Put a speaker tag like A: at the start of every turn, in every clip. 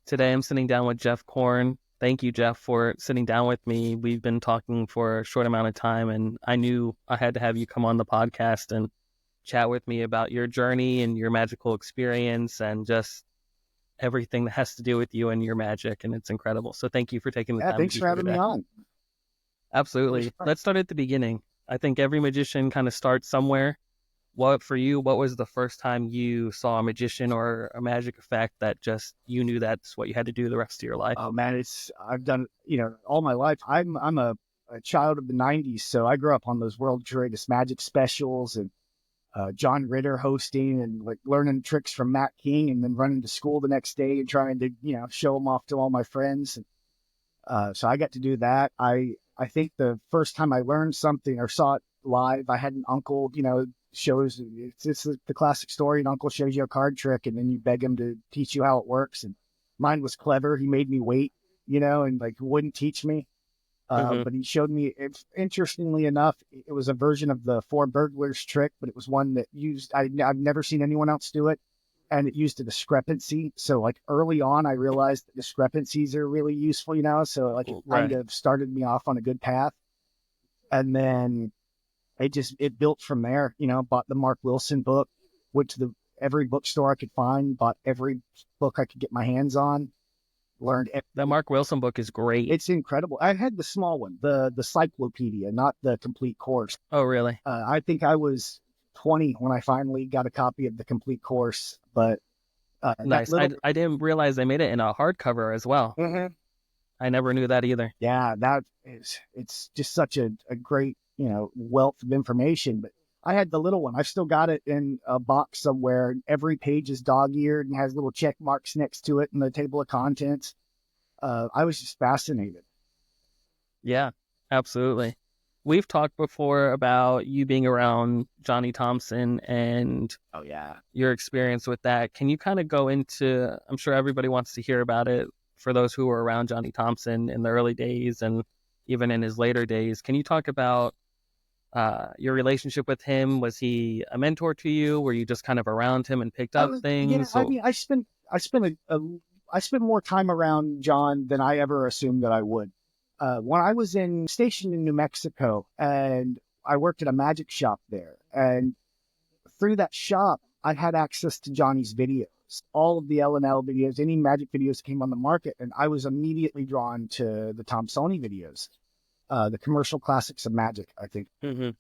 A: Today I'm sitting down with Jeff Korn. Thank you, Jeff, for sitting down with me. We've been talking for a short amount of time, and I knew I had to have you come on the podcast and chat with me about your journey and your magical experience and just everything that has to do with you and your magic, and it's incredible. So thank you for taking the
B: Yeah,
A: time to
B: thanks
A: be
B: for
A: here
B: having me
A: today.
B: on. It was
A: Absolutely.
B: fun.
A: Let's start at the beginning. I think every magician kind of starts somewhere. For you, what was the first time you saw a magician or a magic effect that just you knew that's what you had to do the rest of your life?
B: Oh man, I've done all my life. I'm a child of the '90s, so I grew up on those World Greatest Magic specials and John Ritter hosting and like learning tricks from Matt King, and then running to school the next day and trying to show them off to all my friends. And, so I got to do that. I think the first time I learned something or saw it live, I had an uncle, shows it's the classic story. An uncle shows you a card trick, and then you beg him to teach you how it works. And mine was clever. He made me wait, and like wouldn't teach me.
A: Hmm.
B: But he showed me. Interestingly enough, it was a version of the four burglars trick, but it was one that used. I've never seen anyone else do it, and it used a discrepancy. So like early on, I realized that discrepancies are really useful, So like it kind
A: Right.
B: of started me off on a good path, and then it built from there. Bought the Mark Wilson book, went to every bookstore I could find, bought every book I could get my hands on, learned.
A: That Mark Wilson book is great.
B: It's incredible. I had the small one, the cyclopedia, not the complete course.
A: Oh, really?
B: I think I was 20 when I finally got a copy of the complete course, but that
A: Nice. I,
B: little,
A: I didn't realize they made it in a hardcover as well.
B: Mhm.
A: I never knew that either.
B: Yeah, it's just such a great, wealth of information. But I had the little one. I've still got it in a box somewhere. Every page is dog-eared and has little check marks next to it in the table of contents. I was just fascinated.
A: Yeah, absolutely. We've talked before about you being around Johnny Thompson and
B: Oh yeah.
A: your experience with that. Can you kind of go into, I'm sure everybody wants to hear about it for those who were around Johnny Thompson in the early days and even in his later days. Can you talk about your relationship with him? Was he a mentor to you? Were you just kind of around him and picked up
B: Yeah.
A: things?
B: I
A: So,
B: mean, I spent more time around John than I ever assumed that I would. When I was stationed in New Mexico, and I worked at a magic shop there, and through that shop, I had access to Johnny's videos, all of the L&L videos, any magic videos that came on the market, and I was immediately drawn to the Thompsoni videos, the commercial classics of magic, I think.
A: mhm.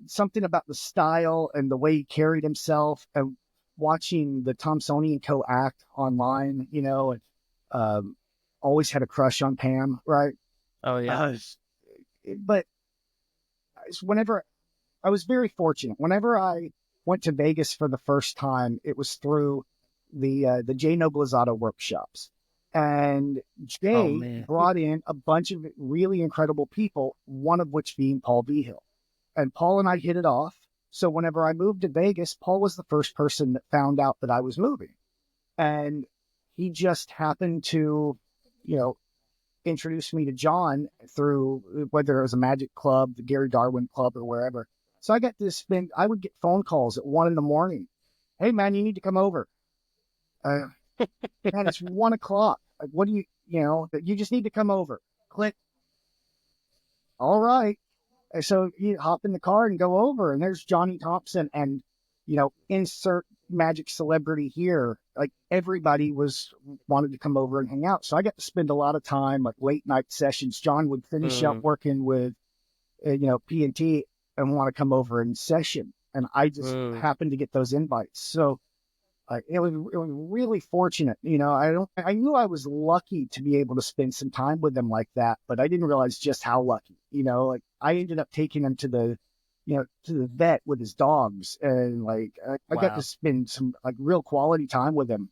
B: Something about the style and the way he carried himself, and watching the Thompsoni and Co. act online, and um, always had a crush on Pam, right?
A: Oh, yeah.
B: Uh, but whenever I was very fortunate, whenever I went to Vegas for the first time, it was through the Jay Noblezada workshops. And
A: Oh,
B: Jay
A: man.
B: brought in a bunch of really incredible people, one of which being Paul Behill. And Paul and I hit it off. So whenever I moved to Vegas, Paul was the first person that found out that I was moving. And he just happened to, you know, introduce me to John through whether it was a magic club, the Gary Darwin club, or wherever. So I would get phone calls at 1 a.m. Hey man, you need to come over. Uh, Man, it's 1 o'clock. Like, what do you just need to come over. Click. All right. And so you hop in the car and go over, and there's Johnny Thompson, and insert magic celebrity here. Like everybody wanted to come over and hang out. So I got to spend a lot of time, like late night sessions. John would finish up
A: Mm,
B: working with, P&T and want to come over and session. And I just
A: mm.
B: happened to get those invites. So it was really fortunate. I knew I was lucky to be able to spend some time with them like that, but I didn't realize just how lucky. Like I ended up taking him to the vet with his dogs, and like I got to
A: Wow.
B: spend some like real quality time with him.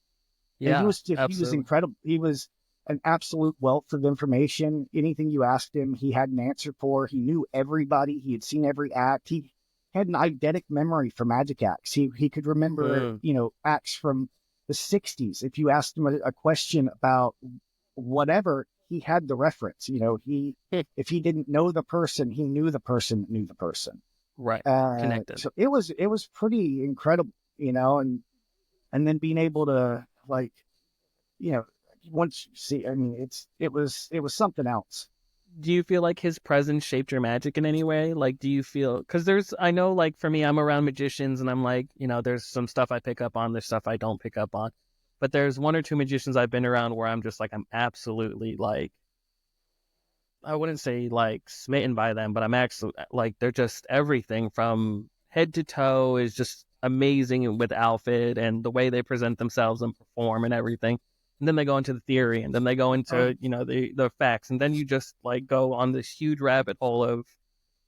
B: And
A: Yeah,
B: he was
A: absolutely.
B: incredible. He was an absolute wealth of information. Anything you asked him, he had an answer for. He knew everybody. He had seen every act. He had an eidetic memory for magic acts. He could remember,
A: Mm,
B: acts from the 60s. If you asked him a question about whatever, he had the reference. If he didn't know the person, he knew the person that knew the person.
A: right. Connected.
B: So it was pretty incredible, and then being able to, like, you know once you see, I mean, it was something else.
A: Do you feel like his presence shaped your magic in any way? Like, do you feel, because I know, like, for me, I'm around magicians and I'm like, there's some stuff I pick up on, there's stuff I don't pick up on. But there's one or two magicians I've been around where I'm just like, I'm absolutely like, I wouldn't say like smitten by them, but I'm actually like, they're just everything from head to toe is just amazing with outfit and the way they present themselves and perform and everything. And then they go into the theory and then they go into, the facts. And then you just like go on this huge rabbit hole of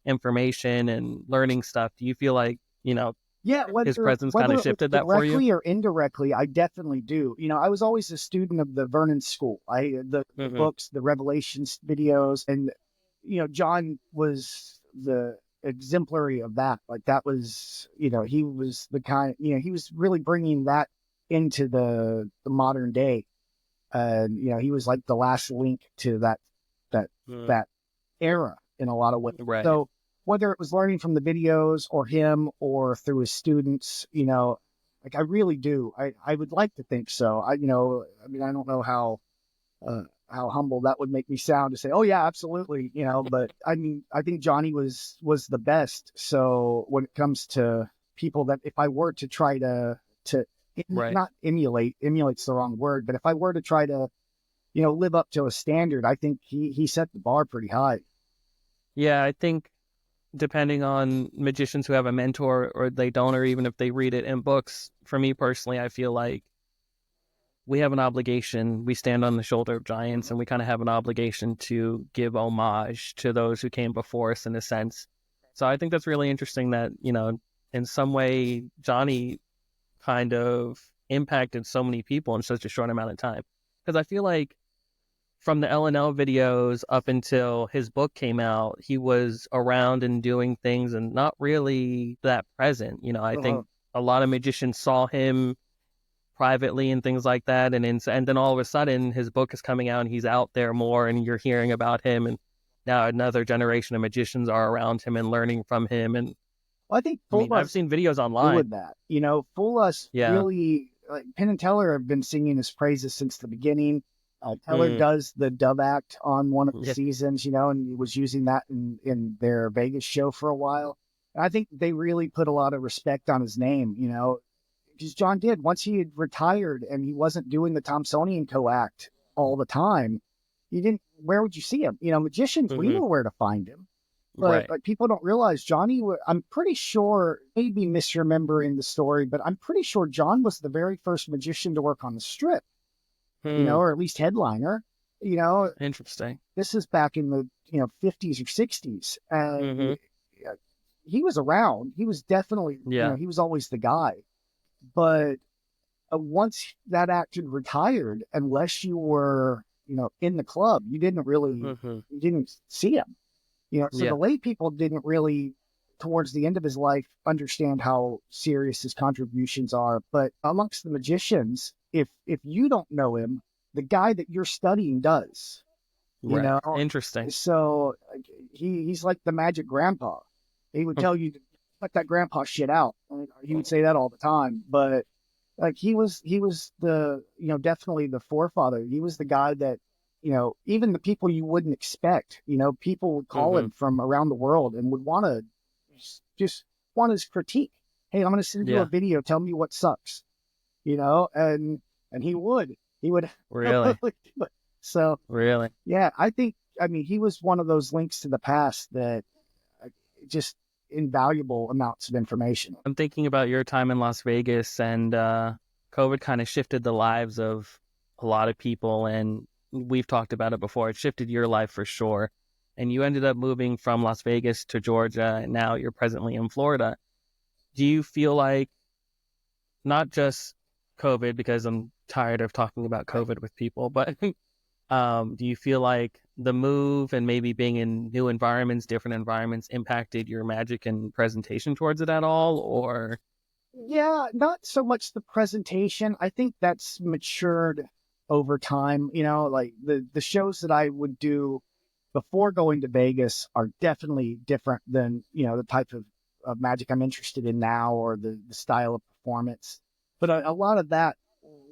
A: information and learning stuff. Do you feel like,
B: Yeah,
A: his presence kind
B: whether
A: of
B: it was
A: shifted that for you?
B: directly or indirectly, I definitely do. I was always a student of the Vernon School. The
A: Mm-hmm.
B: books, the Revelations videos, and John was the exemplary of that. Like that was, he was the kind, he was really bringing that into the modern day. And he was like the last link to that that era in a lot of ways.
A: Right.
B: So whether it was learning from the videos or him or through his students, like I really do. I would like to think so. I mean, I don't know how humble that would make me sound to say, oh yeah, absolutely, but I mean, I think Johnny was the best. So when it comes to people that if I were to try to
A: Right.
B: not emulate's the wrong word, but if I were to try to, live up to a standard, I think he set the bar pretty high.
A: Yeah, I think depending on magicians who have a mentor or they don't, or even if they read it in books, for me personally, I feel like we have an obligation. We stand on the shoulder of giants and we kind of have an obligation to give homage to those who came before us in a sense. So I think that's really interesting that, in some way, Johnny kind of impacted so many people in such a short amount of time. Because I feel like from the L&L videos up until his book came out, he was around and doing things and not really that present. I think a lot of magicians saw him privately and things like that. And then all of a sudden his book is coming out and he's out there more and you're hearing about him. And now another generation of magicians are around him and learning from him. And
B: Well, I think
A: I've seen videos online.
B: doing that. Fool Us
A: Yeah.
B: really, like Penn and Teller have been singing his praises since the beginning. Teller does the dub act on one of the seasons, and he was using that in their Vegas show for a while. And I think they really put a lot of respect on his name, because John did. Once he had retired and he wasn't doing the Thompsonian co-act all the time, where would you see him? Magicians, we know where to find him. But people don't realize Johnny, I'm pretty sure, maybe misremembering the story, but I'm pretty sure John was the very first magician to work on the Strip, or at least headliner.
A: Interesting.
B: This is back in the 50s or 60s, and he was around. He was definitely, he was always the guy. But once that actor retired, unless you were, in the club, you didn't really, you didn't see him. So the lay people didn't really, towards the end of his life, understand how serious his contributions are. But amongst the magicians, if you don't know him, the guy that you're studying does.
A: Interesting.
B: So he's like the magic grandpa. He would tell you to cut that grandpa shit out. He would say that all the time. But like he was the definitely the forefather. He was the guy that even the people you wouldn't expect, people would call him from around the world and would want to just want his critique. Hey, I'm going to send you a video. Tell me what sucks, and he would
A: Really.
B: So
A: really,
B: yeah, I mean, he was one of those links to the past that just invaluable amounts of information.
A: I'm thinking about your time in Las Vegas and COVID kind of shifted the lives of a lot of people, and we've talked about it before. It shifted your life for sure. And you ended up moving from Las Vegas to Georgia, and now you're presently in Florida. Do you feel like not just COVID, because I'm tired of talking about COVID with people, but do you feel like the move and maybe being in new environments, different environments, impacted your magic and presentation towards it at all? Or
B: yeah, not so much the presentation. I think that's matured over time. Like the shows that I would do before going to Vegas are definitely different than, the type of magic I'm interested in now or the style of performance. But a lot of that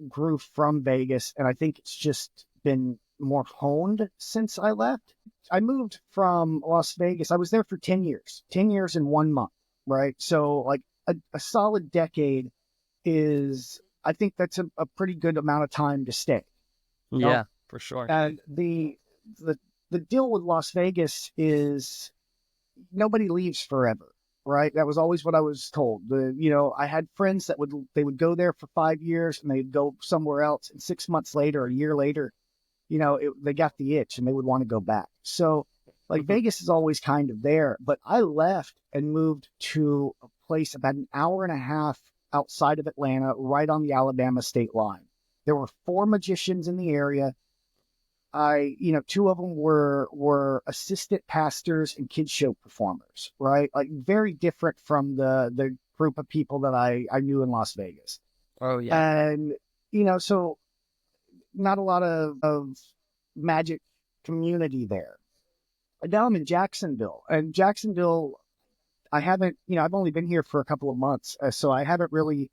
B: grew from Vegas, and I think it's just been more honed since I left. I moved from Las Vegas. I was there for 10 years, 10 years in 1 month, right? So like a solid decade is, I think that's a pretty good amount of time to stay. You know?
A: Yeah, for sure.
B: And the deal with Las Vegas is nobody leaves forever, right? That was always what I was told. I had friends that would go there for 5 years and they'd go somewhere else, and 6 months later, a year later, they got the itch and they would want to go back. So like Vegas is always kind of there, but I left and moved to a place about an hour and a half outside of Atlanta, right on the Alabama state line. There were 4 magicians in the area. Two of them were assistant pastors and kids show performers, right? Like very different from the group of people that I knew in Las Vegas.
A: Oh yeah.
B: And, so not a lot of magic community there. And now I'm in Jacksonville, and Jacksonville, I've only been here for a couple of months. So I haven't really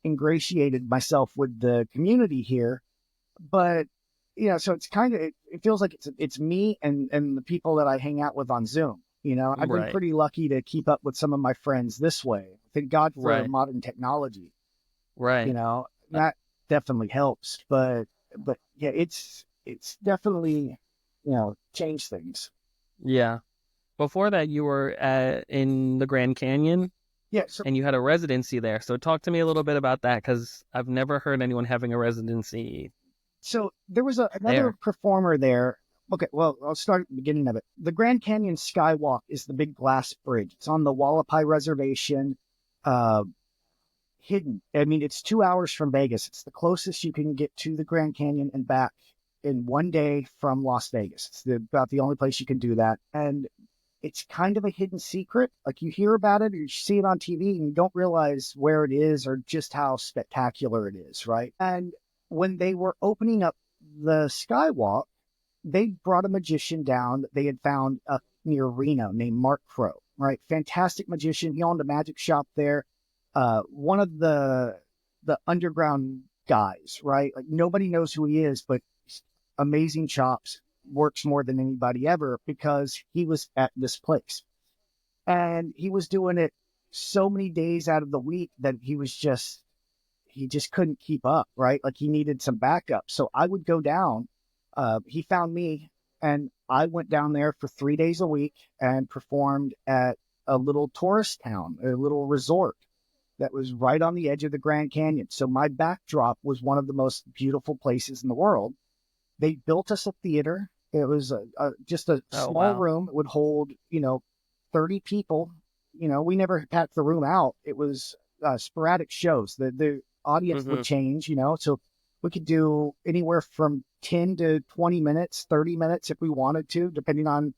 B: ingratiated myself with the community here, but so it's kind of, it feels like it's me and the people that I hang out with on Zoom. I've been
A: Right.
B: pretty lucky to keep up with some of my friends this way. Thank God for
A: Right.
B: modern technology.
A: Right.
B: That definitely helps. But yeah, it's definitely changed things.
A: Yeah. Before that, you were in the Grand Canyon,
B: Yeah. So
A: and you had a residency there. So talk to me a little bit about that, because I've never heard anyone having a residency
B: there was another
A: there.
B: performer there. Okay, well, I'll start at the beginning of it. The Grand Canyon Skywalk is the big glass bridge. It's on the Wallapai Reservation, hidden. I mean, it's 2 hours from Vegas. It's the closest you can get to the Grand Canyon and back in one day from Las Vegas. It's about the only place you can do that. And it's kind of a hidden secret. Like you hear about it or you see it on TV and you don't realize where it is or just how spectacular it is, right? And when they were opening up the Skywalk, they brought a magician down that they had found up near Reno named Mark Crow, right? Fantastic magician. He owned a magic shop there. One of the underground guys, right? Like nobody knows who he is, but amazing chops, works more than anybody ever because he was at this place. And he was doing it so many days out of the week that he just couldn't keep up, right? Like he needed some backup. So I would go down. He found me and I went down there for 3 days a week and performed at a little tourist town, a little resort that was right on the edge of the Grand Canyon. So my backdrop was one of the most beautiful places in the world. They built us a theater. It was just a
A: Oh
B: small
A: wow.
B: room. It would hold, 30 people. We never packed the room out. It was sporadic shows. The audience would
A: Hmm.
B: change, so we could do anywhere from 10 to 20 minutes, 30 minutes if we wanted to, depending on,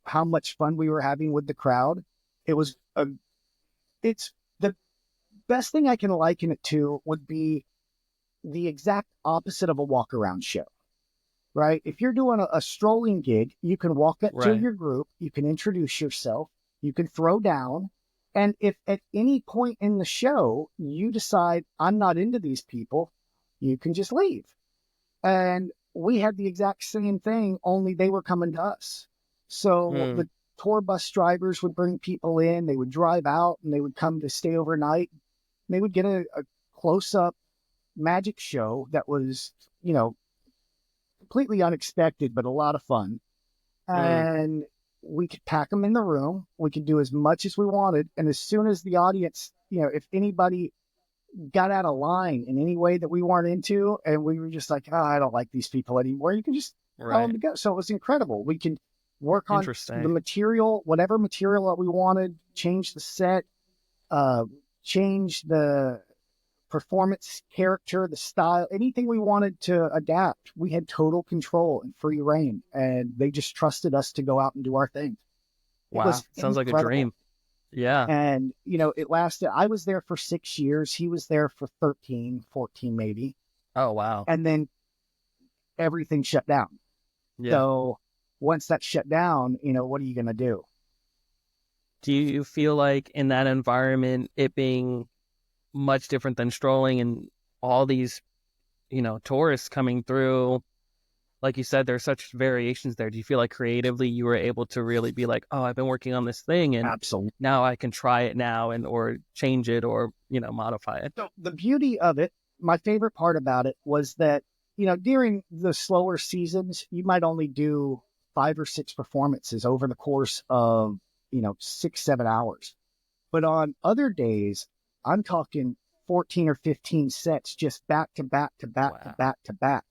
B: how much fun we were having with the crowd. It's the best thing I can liken it to would be the exact opposite of a walk around show, right? If you're doing a strolling gig, you can walk up to
A: Right.
B: your group, you can introduce yourself, you can throw down. And if at any point in the show you decide I'm not into these people, you can just leave. And we had the exact same thing, only they were coming to us. So
A: Mm.
B: the tour bus drivers would bring people in, they would drive out and they would come to stay overnight. They would get a close up magic show that was, completely unexpected, but a lot of fun.
A: Mm.
B: And we could pack them in the room. We could do as much as we wanted. And as soon as the audience, if anybody got out of line in any way that we weren't into, and we were just like, oh, I don't like these people anymore, you can just tell them
A: Right.
B: to go. So it was incredible. We could work on the
A: Interesting.
B: material, whatever material that we wanted, change the set, uh, change the performance character, the style, anything we wanted to adapt. We had total control and free reign, and they just trusted us to go out and do our thing. It
A: Wow.
B: was
A: Sounds like a
B: incredible.
A: dream. Yeah.
B: And, it lasted, I was there for 6 years. He was there for 13, 14, maybe.
A: Oh wow.
B: And then everything shut down.
A: Yeah.
B: So once that shut down, what are you going to do?
A: Do you feel like in that environment, it being much different than strolling, and all these, tourists coming through, like you said, there's such variations there. Do you feel like creatively you were able to really be like, oh, I've been working on this thing and
B: Absolutely.
A: now I can try it now or change it or, modify it?
B: So the beauty of it, my favorite part about it was that, during the slower seasons, you might only do 5 or 6 performances over the course of, 6, 7 hours. But on other days, I'm talking 14 or 15 sets just back to back to back to
A: Wow.
B: back to back.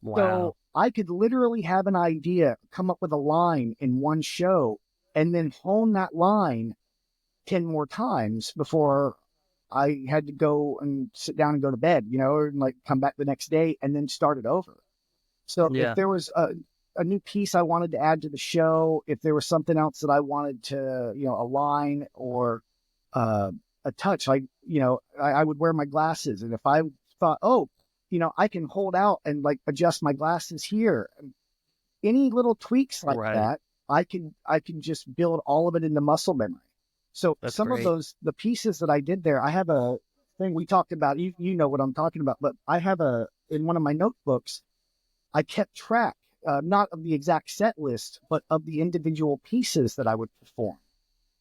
A: Wow.
B: So I could literally have an idea, come up with a line in one show, and then hone that line 10 more times before I had to go and sit down and go to bed, and like come back the next day and then start it over. So if
A: Yeah.
B: there was a new piece I wanted to add to the show, if there was something else that I wanted to, a line or a touch, like, I would wear my glasses. And if I thought, oh, I can hold out and like adjust my glasses here, any little tweaks like
A: Right.
B: that, I can just build all of it into muscle memory. So
A: That's
B: some
A: great.
B: of the pieces that I did there, I have a thing we talked about, you know what I'm talking about, but I have in one of my notebooks, I kept track, not of the exact set list, but of the individual pieces that I would perform.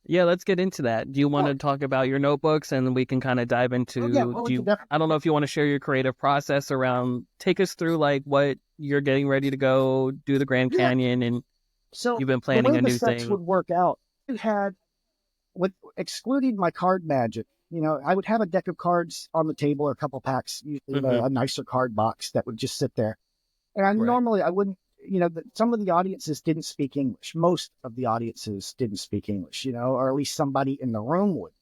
A: Yeah, let's get into that. Do you want
B: Well,
A: to talk about your notebooks and we can kind of dive into,
B: well, we can
A: I don't know if you want to share your creative process around, take us through like what you're getting ready to go do the Grand
B: yeah.
A: Canyon and
B: So
A: you've been
B: the
A: planning
B: way
A: a
B: the
A: new
B: sets
A: thing.
B: would work out, you had, with excluding my card magic, I would have a deck of cards on the table or a couple packs, usually in
A: Mm-hmm.
B: a nicer card box that would just sit there. And
A: Right.
B: normally I wouldn't, some of the audiences didn't speak English. Most of the audiences didn't speak English, or at least somebody in the room would.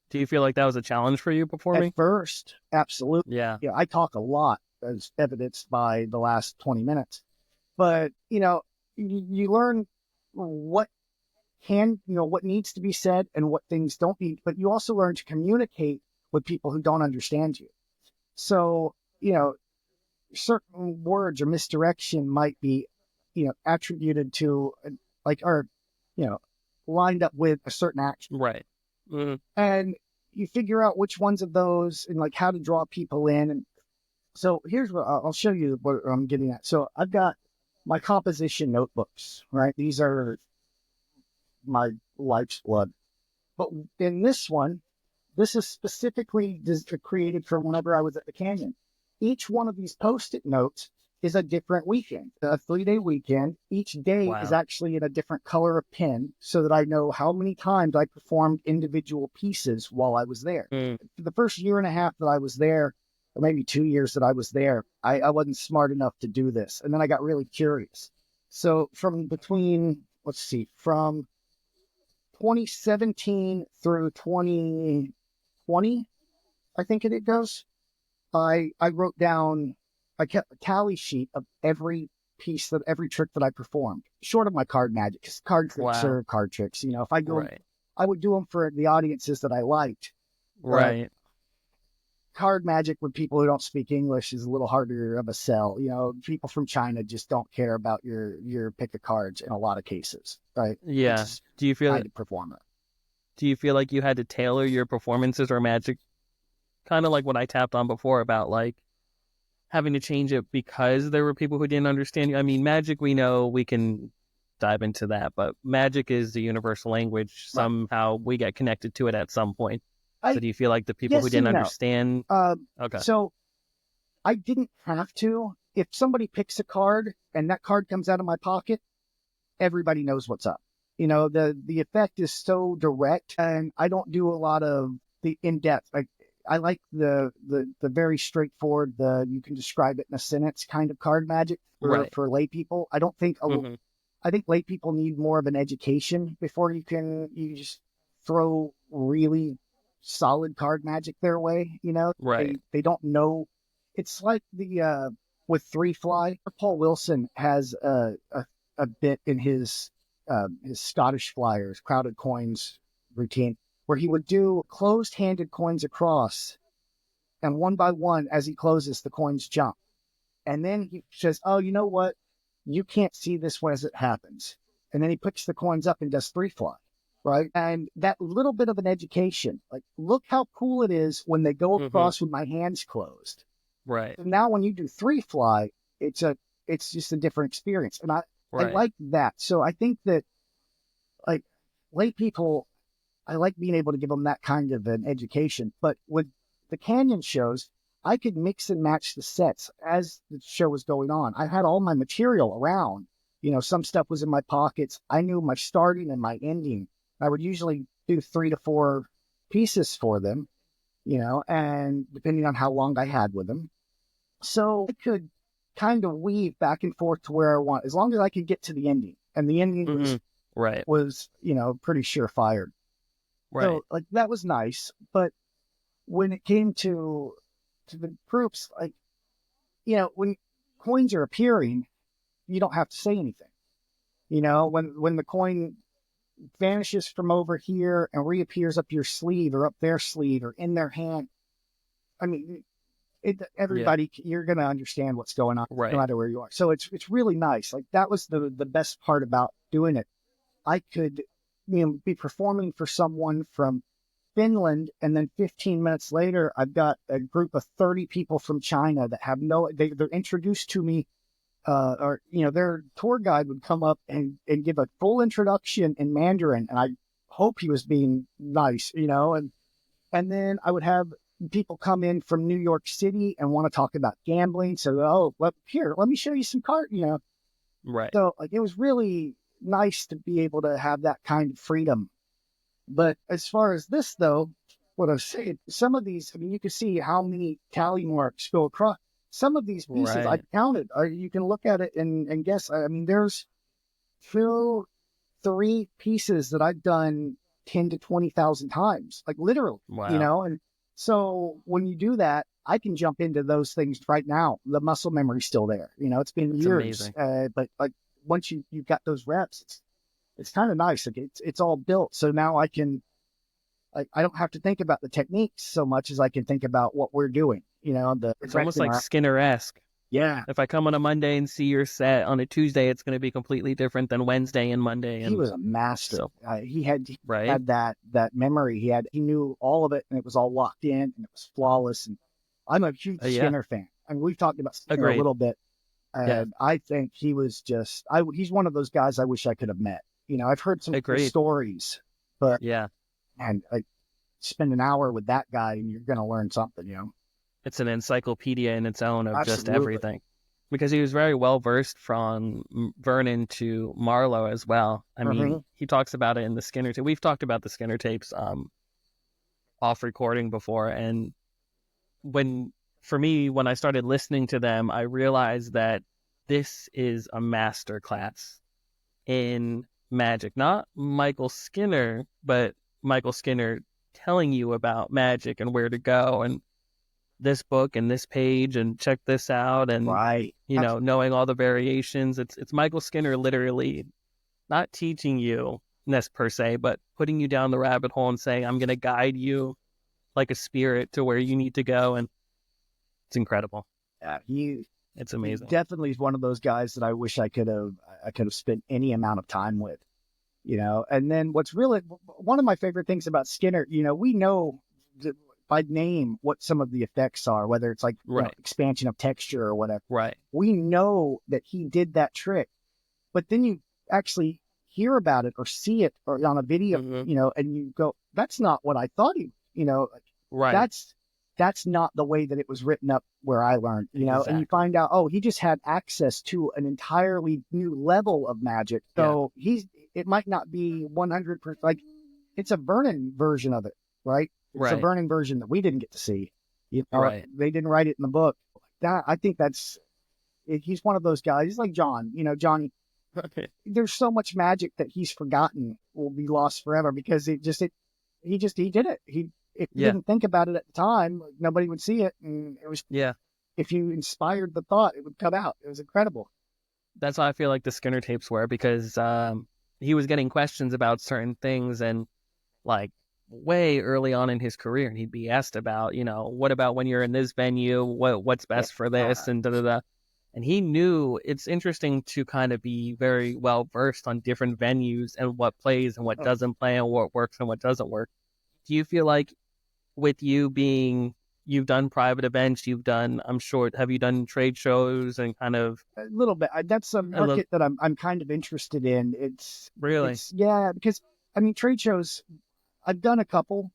A: Do you feel like that was a challenge for you
B: At
A: performing?
B: first, absolutely.
A: Yeah.
B: Yeah, I talk a lot, as evidenced by the last 20 minutes. But, you learn what what needs to be said and what things don't need, but you also learn to communicate with people who don't understand you. So, certain words or misdirection might be, attributed to or, you know, lined up with a certain action.
A: Right. Mm-hmm.
B: And you figure out which ones of those and like how to draw people in. And so here's what I'll show you what I'm getting at. So I've got my composition notebooks, right? These are my life's blood. But in this one, this is specifically created for whenever I was at the canyon. Each one of these post-it notes is a different weekend, a 3-day weekend. Each day is
A: Wow.
B: actually in a different color of pen so that I know how many times I performed individual pieces while I was there.
A: Mm.
B: For the first year and a half that I was there, or maybe 2 years that I was there, I wasn't smart enough to do this. And then I got really curious. So from 2017 through 2020, I think it goes. I wrote down, I kept a tally sheet of every trick that I performed, short of my card magic, because card tricks
A: Wow.
B: are card tricks. If I do them,
A: Right.
B: I would do them for the audiences that I liked. But
A: Right.
B: card magic with people who don't speak English is a little harder of a sell. People from China just don't care about your pick of cards in a lot of cases, right?
A: Yeah.
B: It's
A: Do you feel
B: kind of performer.
A: do you feel like you had to tailor your performances or magic, kind of like what I tapped on before about like having to change it because there were people who didn't understand you? I mean, magic, we know, we can dive into that, but magic is the universal language.
B: Right.
A: Somehow we get connected to it at some point. So
B: I
A: do you feel like the people who
B: Yes
A: didn't
B: and no.
A: understand? Okay.
B: So I didn't have to. If somebody picks a card and that card comes out of my pocket, everybody knows what's up. The effect is so direct, and I don't do a lot of the in-depth. I like the very straightforward, you can describe it in a sentence kind of card magic
A: Right.
B: for lay people.
A: Mm-hmm.
B: I think lay people need more of an education before you just throw really solid card magic their way.
A: Right.
B: They don't know. It's like with three fly. Paul Wilson has a bit in his Scottish Flyers crowded coins routine where he would do closed-handed coins across, and one by one, as he closes, the coins jump. And then he says, oh, you know what? You can't see this one as it happens. And then he picks the coins up and does three fly. right? And that little bit of an education, like, look how cool it is when they go across with my hands closed.
A: Right.
B: And now when you do three fly, it's just a different experience. And I
A: Right.
B: like that. So I think that, like, lay people, I like being able to give them that kind of an education. But with the Canyon shows, I could mix and match the sets as the show was going on. I had all my material around. Some stuff was in my pockets. I knew my starting and my ending. I would usually do 3 to 4 pieces for them, and depending on how long I had with them. So I could kind of weave back and forth to where I want, as long as I could get to the ending. And the ending
A: Right.
B: was pretty surefire.
A: Right.
B: So, like, that was nice. But when it came to the groups, like, when coins are appearing, you don't have to say anything. When the coin vanishes from over here and reappears up your sleeve or up their sleeve or in their hand, I mean, everybody, you're going to understand what's going on,
A: Right.
B: no matter where you are. So it's really nice. Like, that was the best part about doing it. I could, be performing for someone from Finland, and then 15 minutes later, I've got a group of 30 people from China that have they're introduced to me, or, their tour guide would come up and give a full introduction in Mandarin. And I hope he was being nice, and then I would have people come in from New York City and want to talk about gambling. So, let me show you some cards,
A: Right.
B: So, like, it was really nice to be able to have that kind of freedom. But as far as this, though, what I was saying, some of these, you can see how many tally marks go across. Some of these pieces I counted. You can look at it and guess. There's 2, 3 pieces that I've done 10 to 20,000 times, like, literally,
A: Wow.
B: And so when you do that, I can jump into those things right now. The muscle memory's still there. It's been
A: It's
B: years,
A: amazing.
B: but, like, once you've got those reps, it's kind of nice. Like, it's all built. So now I don't have to think about the techniques so much as I can think about what we're doing,
A: It's almost like Skinner-esque.
B: Yeah.
A: If I come on a Monday and see your set on a Tuesday, it's going to be completely different than Wednesday and Monday.
B: He
A: And
B: was a master.
A: so,
B: He had
A: right.
B: that memory. He knew all of it, and it was all locked in, and it was flawless. And I'm a huge
A: Yeah.
B: Skinner fan. We've talked about Skinner a
A: Agreed.
B: little bit, and
A: Yeah.
B: I think he was he's one of those guys I wish I could have met. I've heard some
A: Agreed.
B: stories, but
A: Yeah.
B: and like, spend an hour with that guy and you're going to learn something,
A: It's an encyclopedia in its own of just
B: Absolutely.
A: everything. Because he was very well versed from Vernon to Marlowe as well. I mean, he talks about it in the Skinner tape. We've talked about the Skinner tapes off recording before. And for me, when I started listening to them, I realized that this is a master class in magic. Not Michael Skinner, but Michael Skinner telling you about magic and where to go and this book and this page and check this out and
B: Right.
A: knowing all the variations. It's Michael Skinner literally not teaching you this per se, but putting you down the rabbit hole and saying, I'm going to guide you like a spirit to where you need to go. And it's incredible.
B: Yeah,
A: It's amazing.
B: He definitely is one of those guys that I wish I could have spent any amount of time with, and then what's really one of my favorite things about Skinner, we know by name what some of the effects are, whether it's like expansion of texture or whatever.
A: Right.
B: We know that he did that trick, but then you actually hear about it or see it or on a video, and you go, that's not what I thought
A: right.
B: That's not the way that it was written up where I learned,
A: Exactly.
B: and you find out, he just had access to an entirely new level of magic. So it might not be 100%, like, it's a Vernon version of it, right? It's a Vernon version that we didn't get to see. They didn't write it in the book. I think he's one of those guys. He's like John, Johnny. There's so much magic that he's forgotten will be lost forever because he did it. If you didn't think about it at the time, nobody would see it. And it was, if you inspired the thought, it would come out. It was incredible.
A: That's how I feel like the Skinner tapes were, because he was getting questions about certain things, and like way early on in his career, and he'd be asked about, what about when you're in this venue, what's best for this, and da da da. And he knew. It's interesting to kind of be very well versed on different venues and what plays and what doesn't play and what works and what doesn't work. Do you feel like with you being, you've done private events, you've done, I'm sure, have you done trade shows and kind of
B: A little bit. That's a
A: a little,
B: market that I'm kind of interested in.
A: really?
B: Yeah, because I mean, trade shows, I've done a couple,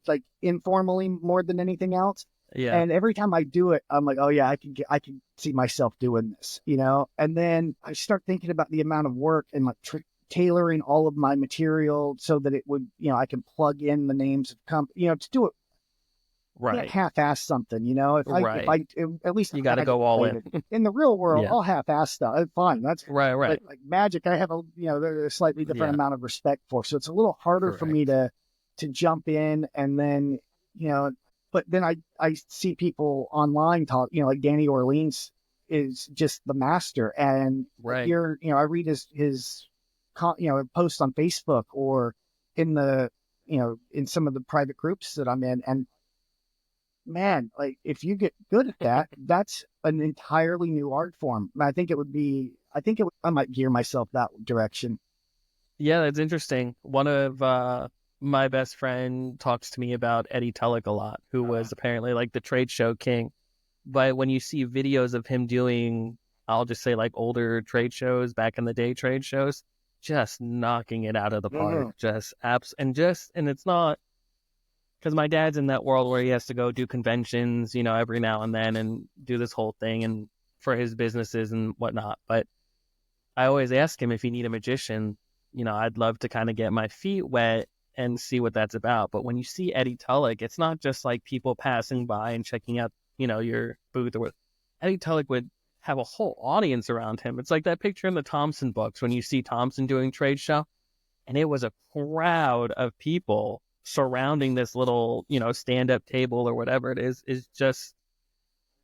B: like informally more than anything else.
A: Yeah.
B: And every time I do it, I'm like, oh yeah, I can see myself doing this, And then I start thinking about the amount of work and like tailoring all of my material so that it would, I can plug in the names of to do it. Can't
A: Right.
B: half-ass something,
A: Right.
B: at least
A: You got to go all in.
B: in the real world,
A: Yeah.
B: I'll half-ass stuff. It's fine. That's
A: Right. Right.
B: but like magic, I have a slightly different
A: Yeah.
B: amount of respect for. So it's a little harder for me
A: Correct.
B: to jump in and then, but then I see people online talk, like Danny Orleans is just the master. And
A: Right.
B: here, I read his posts on Facebook or in the, in some of the private groups that I'm in. And man, like if you get good at that, that's an entirely new art form. I might gear myself that direction.
A: Yeah, that's interesting. One of my best friend talks to me about Eddie Tulloch a lot, who was apparently like the trade show king. But when you see videos of him doing, I'll just say like older trade shows, back in the day trade shows, just knocking it out of the park.
B: Mm-hmm.
A: And it's not, because my dad's in that world where he has to go do conventions, every now and then and do this whole thing and for his businesses and whatnot. But I always ask him if he need a magician. I'd love to kind of get my feet wet and see what that's about. But when you see Eddie Tulloch, it's not just like people passing by and checking out, your booth or what. Eddie Tulloch would have a whole audience around him. It's like that picture in the Thompson books when you see Thompson doing trade show, and it was a crowd of people surrounding this little, stand-up table or whatever it is just,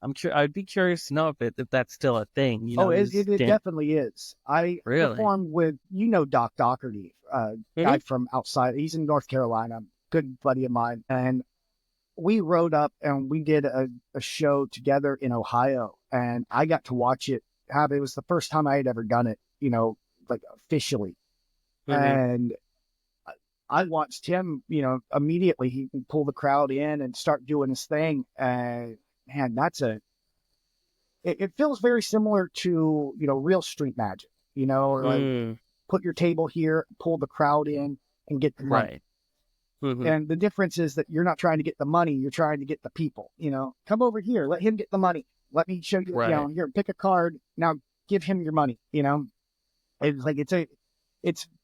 A: I'd be curious to know if that's still a thing,
B: It definitely is. I
A: really?
B: performed with, Doc Doherty,
A: Mm-hmm.
B: guy from outside. He's in North Carolina, good buddy of mine. And we rode up and we did a show together in Ohio. And I got to watch it happen. It was the first time I had ever done it, like officially.
A: Mm-hmm.
B: And I watched him, immediately he can pull the crowd in and start doing his thing. And man, it feels very similar to, real street magic, like put your table here, pull the crowd in and get the money.
A: Right. Mm-hmm.
B: And the difference is that you're not trying to get the money, you're trying to get the people, come over here, let him get the money. Let me show you,
A: Right.
B: Here, pick a card. Now give him your money, It's like,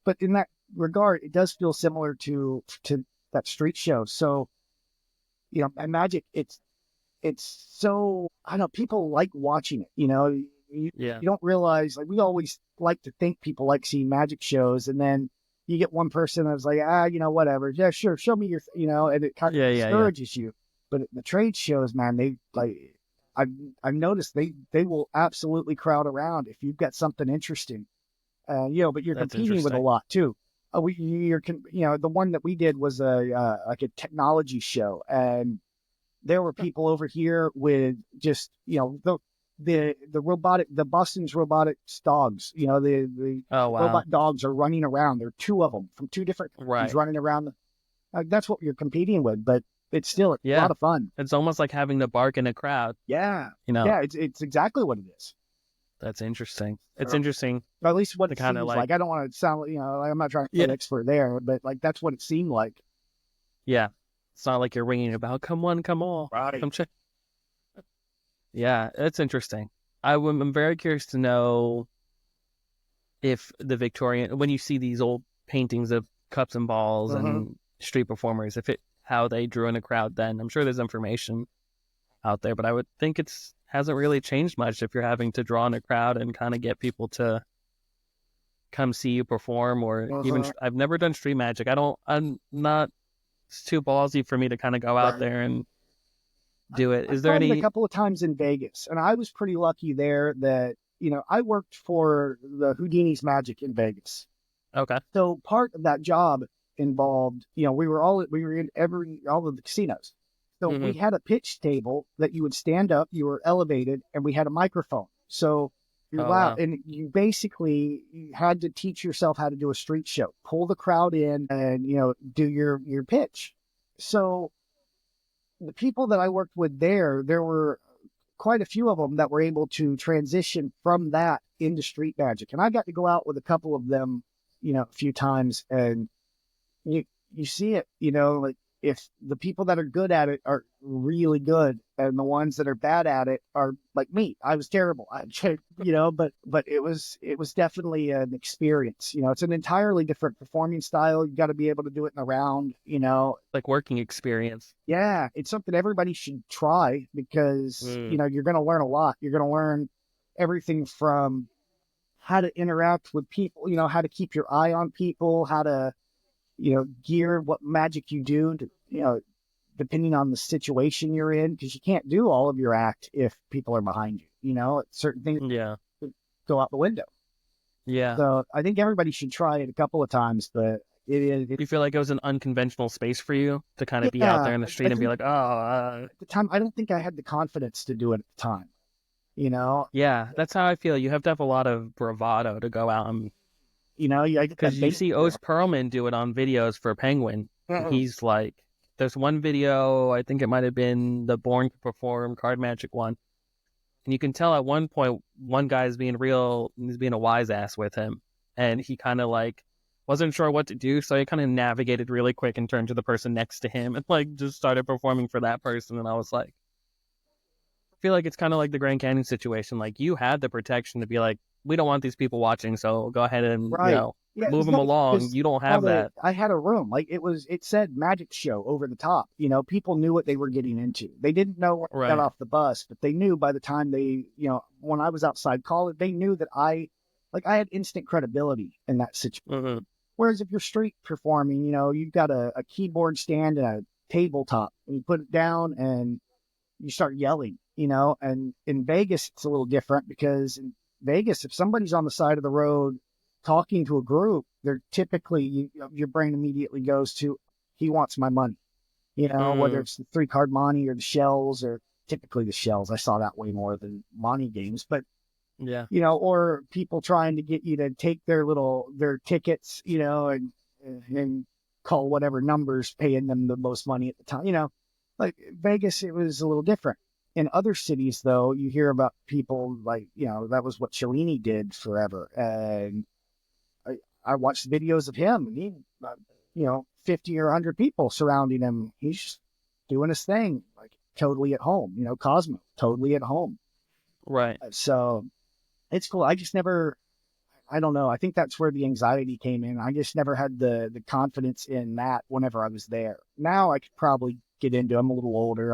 B: but in that regard, it does feel similar to that street show. So, and magic, it's so, I don't know, people like watching it, you don't realize, like, we always like to think people like seeing magic shows, and then you get one person that's like, whatever, yeah, sure, show me your, and it kind of discourages you. But at the trade shows, man, they like, I've noticed they will absolutely crowd around if you've got something interesting, but you're
A: That's
B: competing with a lot too. The one that we did was like a technology show, and there were people over here with just, the Boston's robotics dogs, the
A: Oh, wow.
B: robot dogs are running around. There are two of them from two different countries running around. That's what you're competing with, but it's still a lot of fun.
A: It's almost like having to bark in a crowd.
B: Yeah. Yeah, it's exactly what it is.
A: That's interesting. It's interesting.
B: Or at least what it
A: kind
B: seems
A: of
B: like. I don't want to sound, I'm not trying to be an expert there, but like that's what it seemed like.
A: Yeah. It's not like you're ringing about, come on, come on.
B: Right.
A: Come check. Yeah, it's interesting. I'm very curious to know if the Victorian, when you see these old paintings of cups and balls and street performers, how they drew in a crowd then. I'm sure there's information out there, but I would think hasn't really changed much if you're having to draw in a crowd and kind of get people to come see you perform, or even, I've never done street magic. It's too ballsy for me to kind of go out there and do it. Is there any?
B: A couple of times in Vegas, and I was pretty lucky there that, I worked for the Houdini's Magic in Vegas.
A: Okay.
B: So part of that job involved, we were in all of the casinos. So we had a pitch table that you would stand up, you were elevated, and we had a microphone. So you're loud,
A: wow.
B: and you had to teach yourself how to do a street show, pull the crowd in, and do your pitch. So the people that I worked with there were quite a few of them that were able to transition from that into street magic, and I got to go out with a couple of them, a few times, and you see it, like if the people that are good at it are really good, and the ones that are bad at it are like me. I was terrible. But it was definitely an experience. It's an entirely different performing style. You got to be able to do it in a round.
A: Like working experience.
B: Yeah, it's something everybody should try because you're going to learn a lot. You're going to learn everything from how to interact with people. How to keep your eye on people. How to gear what magic you do to, depending on the situation you're in, because you can't do all of your act if people are behind you, certain things
A: Yeah.
B: go out the window.
A: Yeah.
B: So I think everybody should try it a couple of times, but
A: You feel like it was an unconventional space for you to kind of be out there in the street and be like,
B: at the time, I don't think I had the confidence to do it at the time,
A: yeah, that's how I feel. You have to have a lot of bravado to go out and, because you see Oz Perlman do it on videos for Penguin. He's like, there's one video, I think it might have been the Born to Perform card magic one. And you can tell at one point, one guy's being he's being a wise ass with him. And he kind of like wasn't sure what to do. So he kind of navigated really quick and turned to the person next to him and like just started performing for that person. And I was like, I feel like it's kind of like the Grand Canyon situation. Like you had the protection to be like, we don't want these people watching, so go ahead and move them along. You don't have that.
B: I had a room, like it said magic show over the top. People knew what they were getting into. They didn't know when I got off the bus, but they knew by the time they, when I was outside college, they knew that I had instant credibility in that situation. Whereas if you're street performing, you've got a keyboard stand and a tabletop, and you put it down and you start yelling, and in Vegas, it's a little different because in Vegas, if somebody's on the side of the road talking to a group, they're typically, your brain immediately goes to, he wants my money, whether it's the 3-card money or the shells, or typically the shells. I saw that way more than money games, but
A: yeah,
B: or people trying to get you to take their tickets, and call whatever numbers, paying them the most money at the time, like Vegas, it was a little different. In other cities, though, you hear about people like, that was what Cellini did forever. And I watched videos of him, and he, 50 or 100 people surrounding him. He's just doing his thing, like totally at home, Cosmo, totally at home.
A: Right.
B: So it's cool. I just never, I don't know. I think that's where the anxiety came in. I just never had the confidence in that whenever I was there. Now I could probably get into, I'm a little older.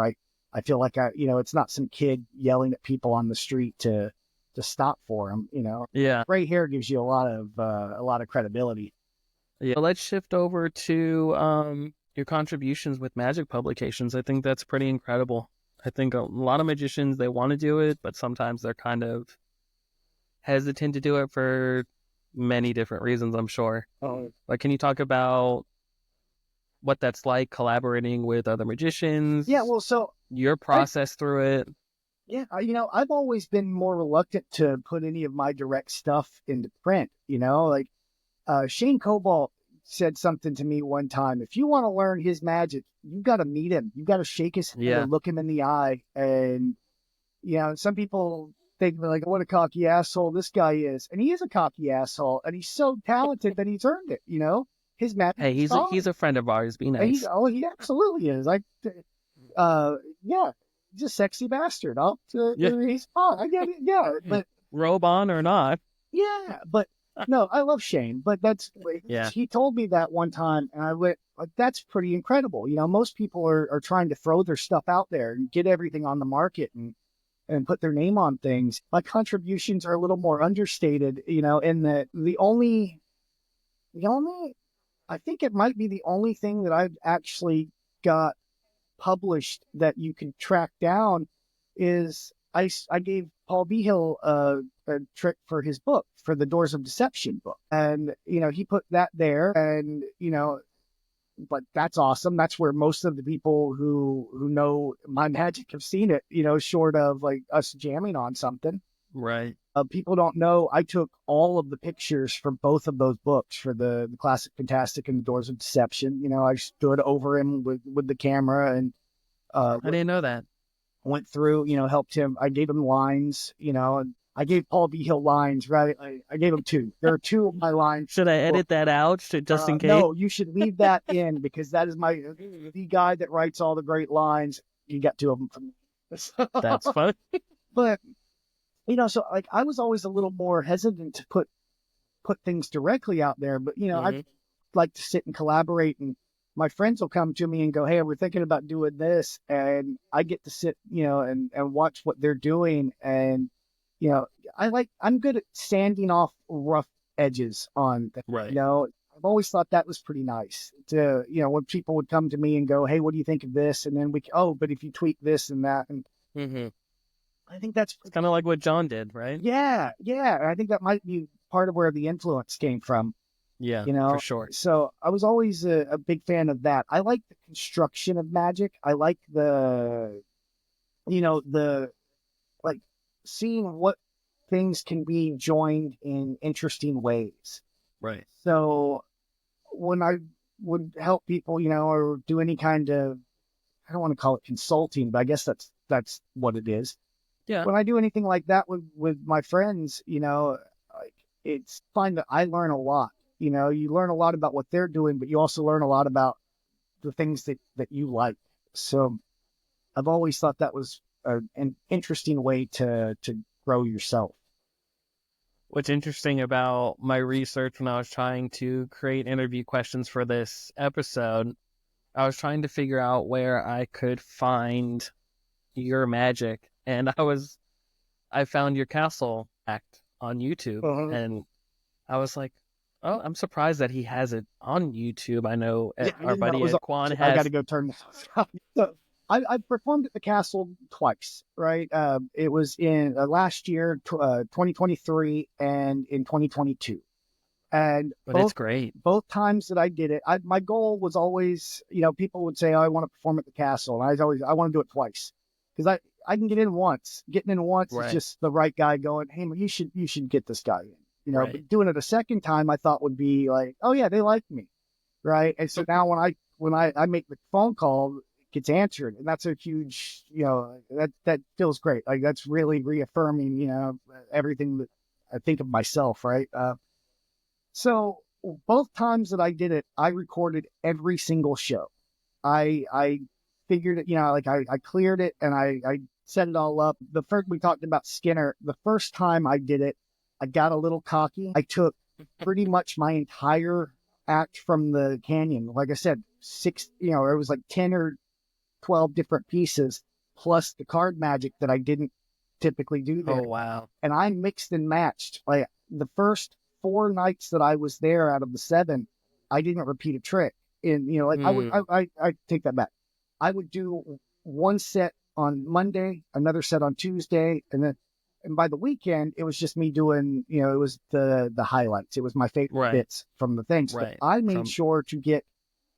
B: I feel like it's not some kid yelling at people on the street to stop for them,
A: Yeah.
B: Gray hair gives you a lot of credibility.
A: Yeah. Let's shift over to your contributions with magic publications. I think that's pretty incredible. I think a lot of magicians, they want to do it, but sometimes they're kind of hesitant to do it for many different reasons, I'm sure. Like, can you talk about what that's like collaborating with other magicians?
B: Yeah, well, so
A: your process through it.
B: Yeah, I've always been more reluctant to put any of my direct stuff into print. Like Shane Cobalt said something to me one time. If you want to learn his magic, you got to meet him. You got to shake his hand and look him in the eye. And some people think like, what a cocky asshole this guy is, and he is a cocky asshole, and he's so talented that he's earned it. His magic.
A: Hey, he's a friend of ours. Be nice.
B: He absolutely is. Yeah. He's a sexy bastard. He's fun. I get it. Yeah, but
A: robe on or not.
B: Yeah, but no, I love Shane. But he told me that one time, and I went, that's pretty incredible. Most people are trying to throw their stuff out there and get everything on the market and put their name on things. My contributions are a little more understated. In that the only, I think it might be the only thing that I've actually got published that you can track down is I gave Paul Behill a trick for his book, for the Doors of Deception book. And, he put that there, and, but that's awesome. That's where most of the people who know my magic have seen it, short of like us jamming on something.
A: Right.
B: People don't know I took all of the pictures from both of those books for the Classic Fantastic and the Doors of Deception. I stood over him with the camera and
A: I didn't know that.
B: went through, helped him. I gave him lines, and I gave Paul V. Hill lines, right? I gave him two. There are two of my lines.
A: Should I edit that out just in case?
B: No, you should leave that in because that is the guy that writes all the great lines. You got two of them from me.
A: That's fun.
B: But, so like I was always a little more hesitant to put things directly out there. But, I like to sit and collaborate, and my friends will come to me and go, hey, we're thinking about doing this. And I get to sit, and watch what they're doing. And, I'm good at sanding off rough edges on things.
A: Right.
B: I've always thought that was pretty nice to, when people would come to me and go, hey, what do you think of this? And then but if you tweak this and that. And I think it's
A: kind of like what John did, right?
B: Yeah. Yeah. I think that might be part of where the influence came from.
A: Yeah, for sure.
B: So I was always a big fan of that. I like the construction of magic. I like the like seeing what things can be joined in interesting ways.
A: Right.
B: So when I would help people, or do any kind of, I don't want to call it consulting, but I guess that's what it is.
A: Yeah.
B: When I do anything like that with my friends, it's fun that I learn a lot. You learn a lot about what they're doing, but you also learn a lot about the things that you like. So I've always thought that was an interesting way to grow yourself.
A: What's interesting about my research when I was trying to create interview questions for this episode, I was trying to figure out where I could find your magic. And I found your castle act on YouTube. And I was like, oh, I'm surprised that he has it on YouTube. I know our buddy Quan has.
B: I got to go turn this off. So I performed at the castle twice, right? It was in last year, 2023, and in 2022. And
A: it's great.
B: Both times that I did it, my goal was always, people would say, oh, I want to perform at the castle. And I want to do it twice because I can get in once. Getting in once is just the right guy going, hey, you should get this guy in. But doing it a second time, I thought would be like, oh yeah, they like me, right? And so now when I make the phone call, it gets answered, and that's a huge, that feels great. Like that's really reaffirming, everything that I think of myself, right? So both times that I did it, I recorded every single show. I figured it, I cleared it and I set it all up. The first we talked about Skinner. The first time I did it, I got a little cocky. I took pretty much my entire act from the canyon. Like I said, it was like 10 or 12 different pieces, plus the card magic that I didn't typically do there.
A: Oh, wow.
B: And I mixed and matched. Like the first 4 nights that I was there out of the 7, I didn't repeat a trick. And, I take that back. I would do one set on Monday, another set on Tuesday, and by the weekend, it was just me doing, it was the highlights. It was my favorite bits from the things. But I made sure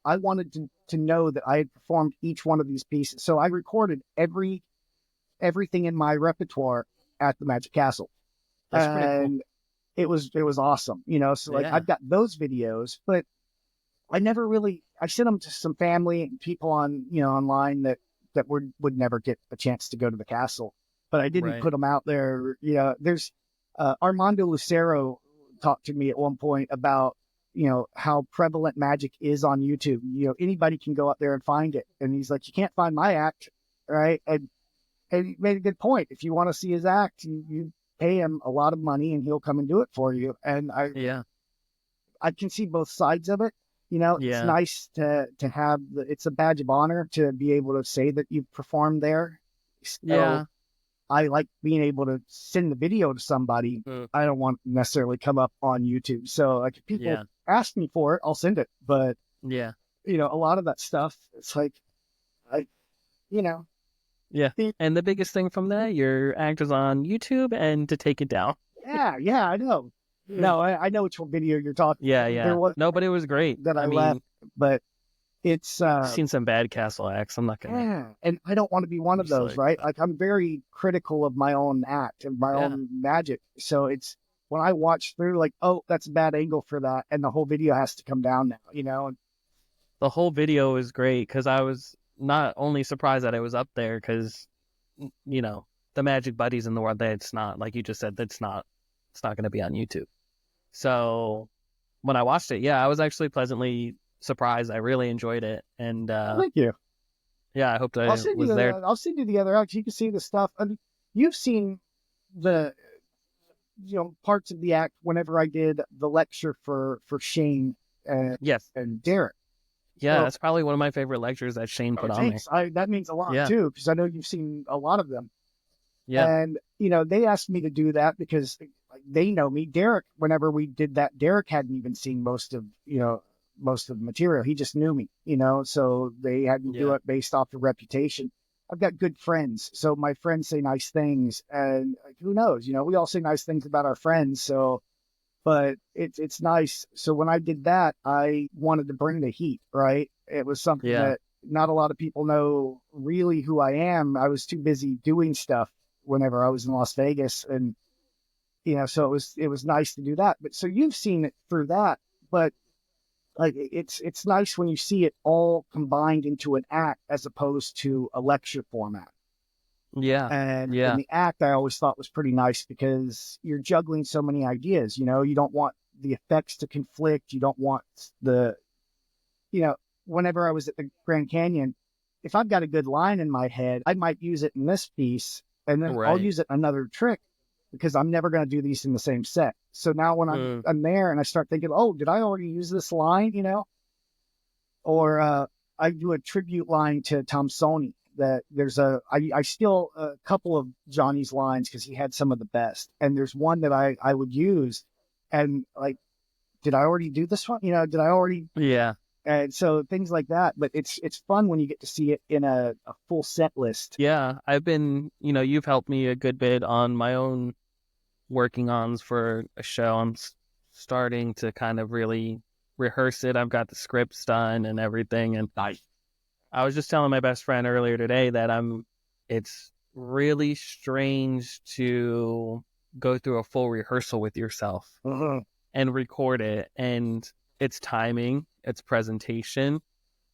B: I wanted to know that I had performed each one of these pieces. So I recorded everything in my repertoire at the Magic Castle.
A: That's pretty cool.
B: It was awesome, so I've got those videos, but I never really, I sent them to some family and people on, online that would never get a chance to go to the castle. But I didn't put them out there. There's Armando Lucero talked to me at one point about, how prevalent magic is on YouTube. Anybody can go out there and find it. And he's like, you can't find my act, right? And he made a good point. If you want to see his act, you pay him a lot of money and he'll come and do it for you. And I can see both sides of it. It's nice to have it's a badge of honor to be able to say that you've performed there. So I like being able to send the video to somebody. I don't want to necessarily come up on YouTube. So like if people ask me for it, I'll send it. But a lot of that stuff, it's like,
A: Yeah. And the biggest thing from that, your act is on YouTube and to take it down.
B: Yeah, I know. No, I know which video you're talking about.
A: Yeah. No, but it was great.
B: That I left, but It's
A: I've seen some bad castle acts. I'm not gonna.
B: yeah, and I don't want to be one
A: Be
B: of those,
A: silly,
B: right?
A: but
B: Like I'm very critical of my own act and my
A: yeah,
B: own magic. So it's when I watch through, like, oh, that's a bad angle for that, and the whole video has to come down now, you know?
A: the whole video is great because I was not only surprised that it was up there because the magic buddies in the world that it's not like you just said it's not going to be on YouTube. So when I watched it, yeah, I was actually pleasantly surprised. I really enjoyed it, and
B: Oh, thank you.
A: yeah, I hoped I was there.
B: I'll send you the other acts. You can see the stuff. I mean, you've seen the parts of the act whenever I did the lecture for Shane
A: Yes,
B: and Derek.
A: yeah,
B: Well,
A: that's probably one of my favorite lectures that Shane put on there.
B: thanks. That means a lot
A: Yeah,
B: too, because I know you've seen a lot of them.
A: yeah,
B: And they asked me to do that because like, they know me. Derek, whenever we did that, Derek hadn't even seen most of the material. He just knew me, so they had me do
A: yeah,
B: it based off of reputation. I've got good friends, so my friends say nice things, and like, who knows? We all say nice things about our friends. So, but it's nice. So when I did that, I wanted to bring the heat. Right? It was something
A: yeah,
B: that not a lot of people know really who I am. I was too busy doing stuff whenever I was in Las Vegas, and so it was nice to do that. But so you've seen it through that, but like it's nice when you see it all combined into an act as opposed to a lecture format.
A: yeah,
B: And in
A: yeah,
B: the act, I always thought was pretty nice because you're juggling so many ideas. You don't want the effects to conflict. You don't want the, you know, whenever I was at the Grand Canyon, if I've got a good line in my head, I might use it in this piece and then I'll
A: right.
B: use it in another trick because I'm never going to do these in the same set. So now when
A: Mm,
B: I'm there and I start thinking, oh, did I already use this line, or I do a tribute line to Thompson that I steal a couple of Johnny's lines because he had some of the best. And there's one that I would use and like, did I already do this one? Did I already
A: yeah,
B: and so things like that, but it's fun when you get to see it in a full set list.
A: yeah. I've been, you've helped me a good bit on my own working ons for a show. I'm starting to kind of really rehearse it. I've got the scripts done and everything. And I was just telling my best friend earlier today that it's really strange to go through a full rehearsal with yourself
B: Uh-huh.
A: and record it. And it's timing, it's presentation,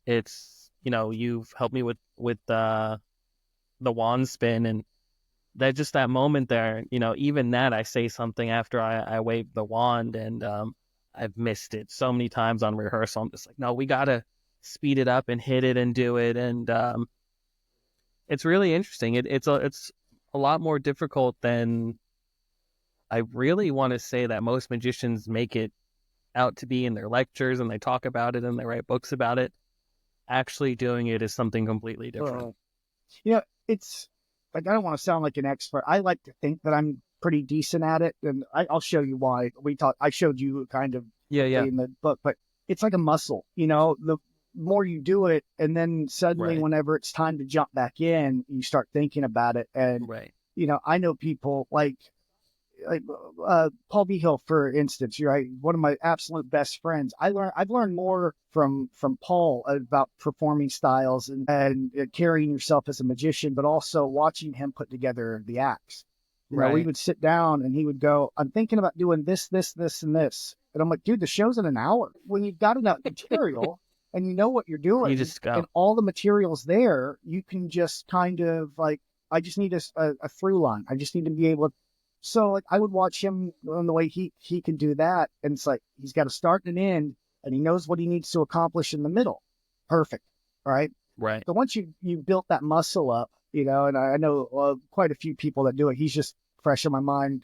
A: it's, you've helped me with the wand spin and that moment there, even that I say something after I wave the wand and I've missed it so many times on rehearsal. I'm just like, no, we gotta speed it up and hit it and do it. And it's really interesting. It's a lot more difficult than I really want to say that most magicians make it out to be in their lectures and they talk about it and they write books about it. Actually doing it is something completely different.
B: Uh-huh. It's like I don't want to sound like an expert. I like to think that I'm pretty decent at it, and I'll show you why. I showed you kind of
A: Yeah, yeah,
B: in the book, but it's like a muscle. The more you do it, and then suddenly,
A: right,
B: whenever it's time to jump back in, you start thinking about it. And
A: right,
B: I know people like Paul B. Hill, for instance, you're right, one of my absolute best friends. I've learned more from Paul about performing styles and carrying yourself as a magician, but also watching him put together the acts. We
A: right.
B: would sit down and he would go, I'm thinking about doing this, this, this, and this. And I'm like, dude, the show's in an hour. When you've got enough material and you know what you're
A: You
B: doing
A: just
B: and
A: go.
B: all the material's there, you can just kind of like, I just need a through line. I just need to be able to. So like I would watch him on the way he can do that. And it's like, he's got a start and an end and he knows what he needs to accomplish in the middle. Perfect. All right.
A: Right.
B: So once you built that muscle up, and I know quite a few people that do it. He's just fresh in my mind.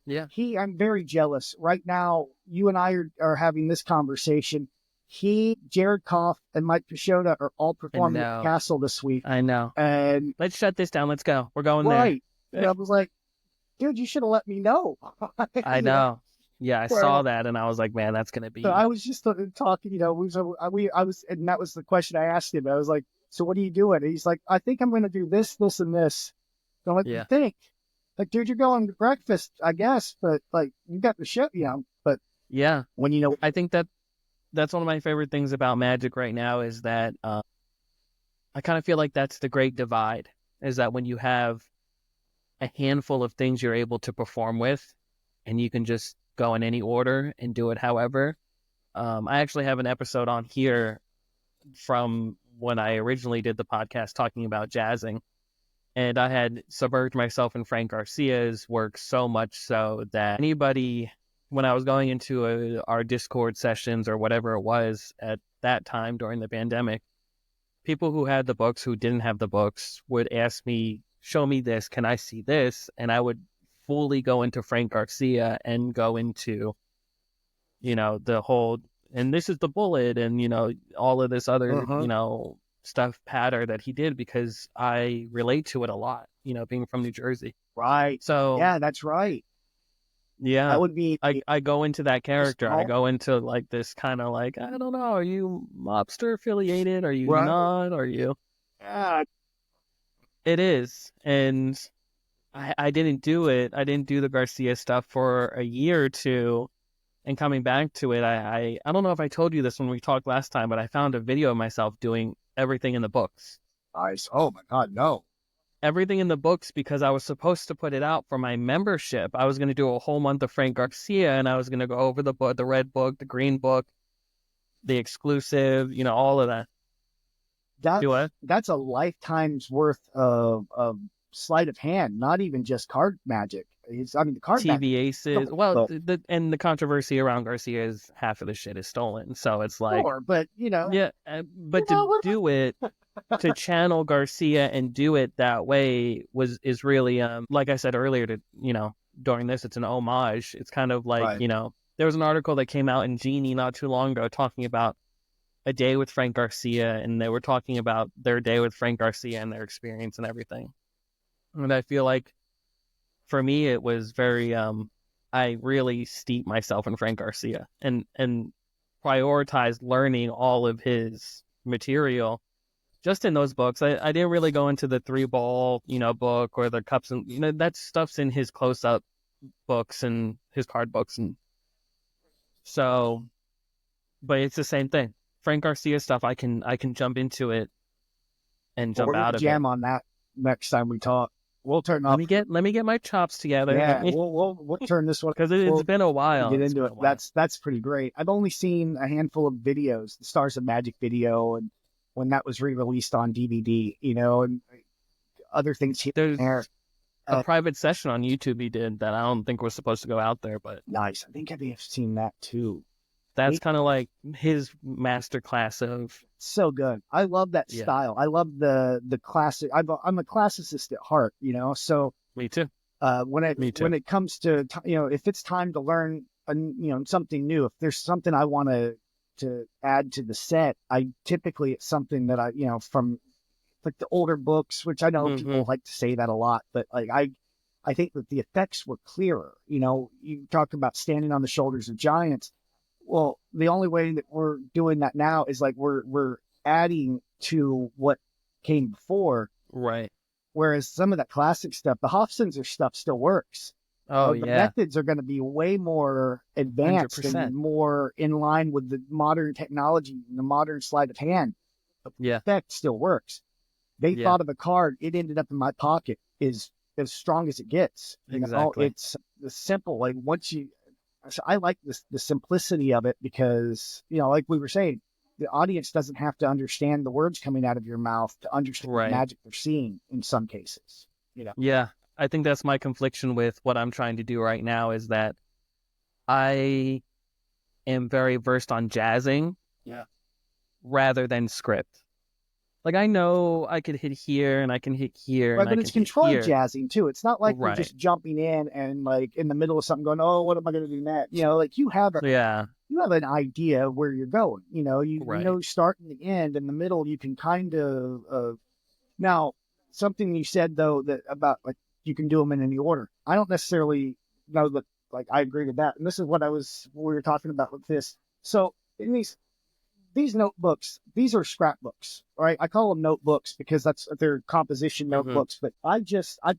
A: Yeah.
B: I'm very jealous right now. You and I are having this conversation. Jared Koff, and Mike Pashota are all
A: I
B: performing at the
A: know.
B: castle this week.
A: I know.
B: And
A: Let's shut this down. Let's go. We're going there.
B: right, and I was like, dude, you should have let me know.
A: I
B: you know,
A: know. Yeah, I
B: where
A: saw that and I was like, man, that's gonna
B: So
A: be
B: I was just talking, I was, and that was the question I asked him. I was like, so what are you doing? And he's like, I think I'm going to do this, this, and this. So I'm like, you
A: yeah.
B: think? Like, dude, you're going to breakfast, I guess, but like, you got the show, but
A: Yeah.
B: when
A: I think that that's one of my favorite things about magic right now is that I kind of feel like that's the great divide, is that when you have a handful of things you're able to perform with and you can just go in any order and do it however. I actually have an episode on here from when I originally did the podcast talking about jazzing. And I had submerged myself in Frank Garcia's work so much so that anybody, when I was going into our Discord sessions or whatever it was at that time during the pandemic, people who had the books, who didn't have the books, would ask me, show me this, can I see this? And I would fully go into Frank Garcia and go into, the whole, and this is the bullet, and, all of this other, stuff patter that he did, because I relate to it a lot, being from New Jersey.
B: Right.
A: So,
B: yeah, that's right.
A: yeah,
B: That would be
A: I go into that character. I go into like this kind of like, I don't know, are you mobster affiliated? Are you
B: right.
A: not? Are you?
B: Yeah.
A: It is. And I didn't do it. I didn't do the Garcia stuff for a year or two. And coming back to it, I don't know if I told you this when we talked last time, but I found a video of myself doing everything in the books.
B: Nice. Oh my God, no.
A: Everything in the books, because I was supposed to put it out for my membership. I was going to do a whole month of Frank Garcia, and I was going to go over the book, the red book, the green book, the exclusive, all of that.
B: That's a lifetime's worth of sleight of hand, not even just card magic. The card
A: TV aces. Well,
B: so,
A: the controversy around Garcia is half of the shit is stolen. So it's like,
B: sure, but
A: yeah, but to do it, to channel Garcia and do it that way is really, like I said earlier, during this, it's an homage. It's kind of like,
B: right.
A: There was an article that came out in Genie not too long ago talking about a day with Frank Garcia, and they were talking about their day with Frank Garcia and their experience and everything. And I feel like for me, it was very, I really steeped myself in Frank Garcia and prioritized learning all of his material just in those books. I didn't really go into the 3-ball, book, or the cups, and, that stuff's in his close-up books and his card books. And so, but it's the same thing. Frank Garcia stuff, I can jump into it and jump out of it.
B: We're gonna jam on that next time we talk. We'll turn off.
A: Let me get my chops together.
B: Yeah, we'll turn this one
A: because it's been a while.
B: Get into it. That's pretty great. I've only seen a handful of videos, the Stars of Magic video, and when that was re-released on DVD, and other things here.
A: There's a private session on YouTube he did that I don't think was supposed to go out there, but
B: nice. I think I may have seen that too.
A: That's kind of like his masterclass of.
B: So good. I love that style. I love the classic. I'm a classicist at heart, so.
A: Me too.
B: When it comes to, if it's time to learn, something new, if there's something I want to add to the set, it's something that from like the older books, which I know people like to say that a lot, but like, I think that the effects were clearer. You talk about standing on the shoulders of giants. Well, the only way that we're doing that now is like we're adding to what came before.
A: Right.
B: Whereas some of that classic stuff, the Hofstadter stuff still works.
A: Oh,
B: the methods are going to be way more advanced 100%. And more in line with the modern technology and the modern sleight of hand. The effect still works. They thought of a card, it ended up in my pocket, is as strong as it gets.
A: Exactly.
B: It's the simple. Like I like the simplicity of it because, like we were saying, the audience doesn't have to understand the words coming out of your mouth to understand the magic they're seeing in some cases.
A: Yeah, I think that's my confliction with what I'm trying to do right now, is that I am very versed on jazzing rather than script. Like, I know I could hit here and I can hit here.
B: Right, but it's controlled jazzing too. It's not like you're just jumping in and like in the middle of something going, oh, what am I going to do next? Like you have an idea of where you're going. You start and the end, and the middle you can kind of. Now, something you said though that about like you can do them in any order. I don't necessarily know that. Like I agree with that, and this is what we were talking about with this. So in these these notebooks, these are scrapbooks, right? I call them notebooks because they're composition notebooks, but I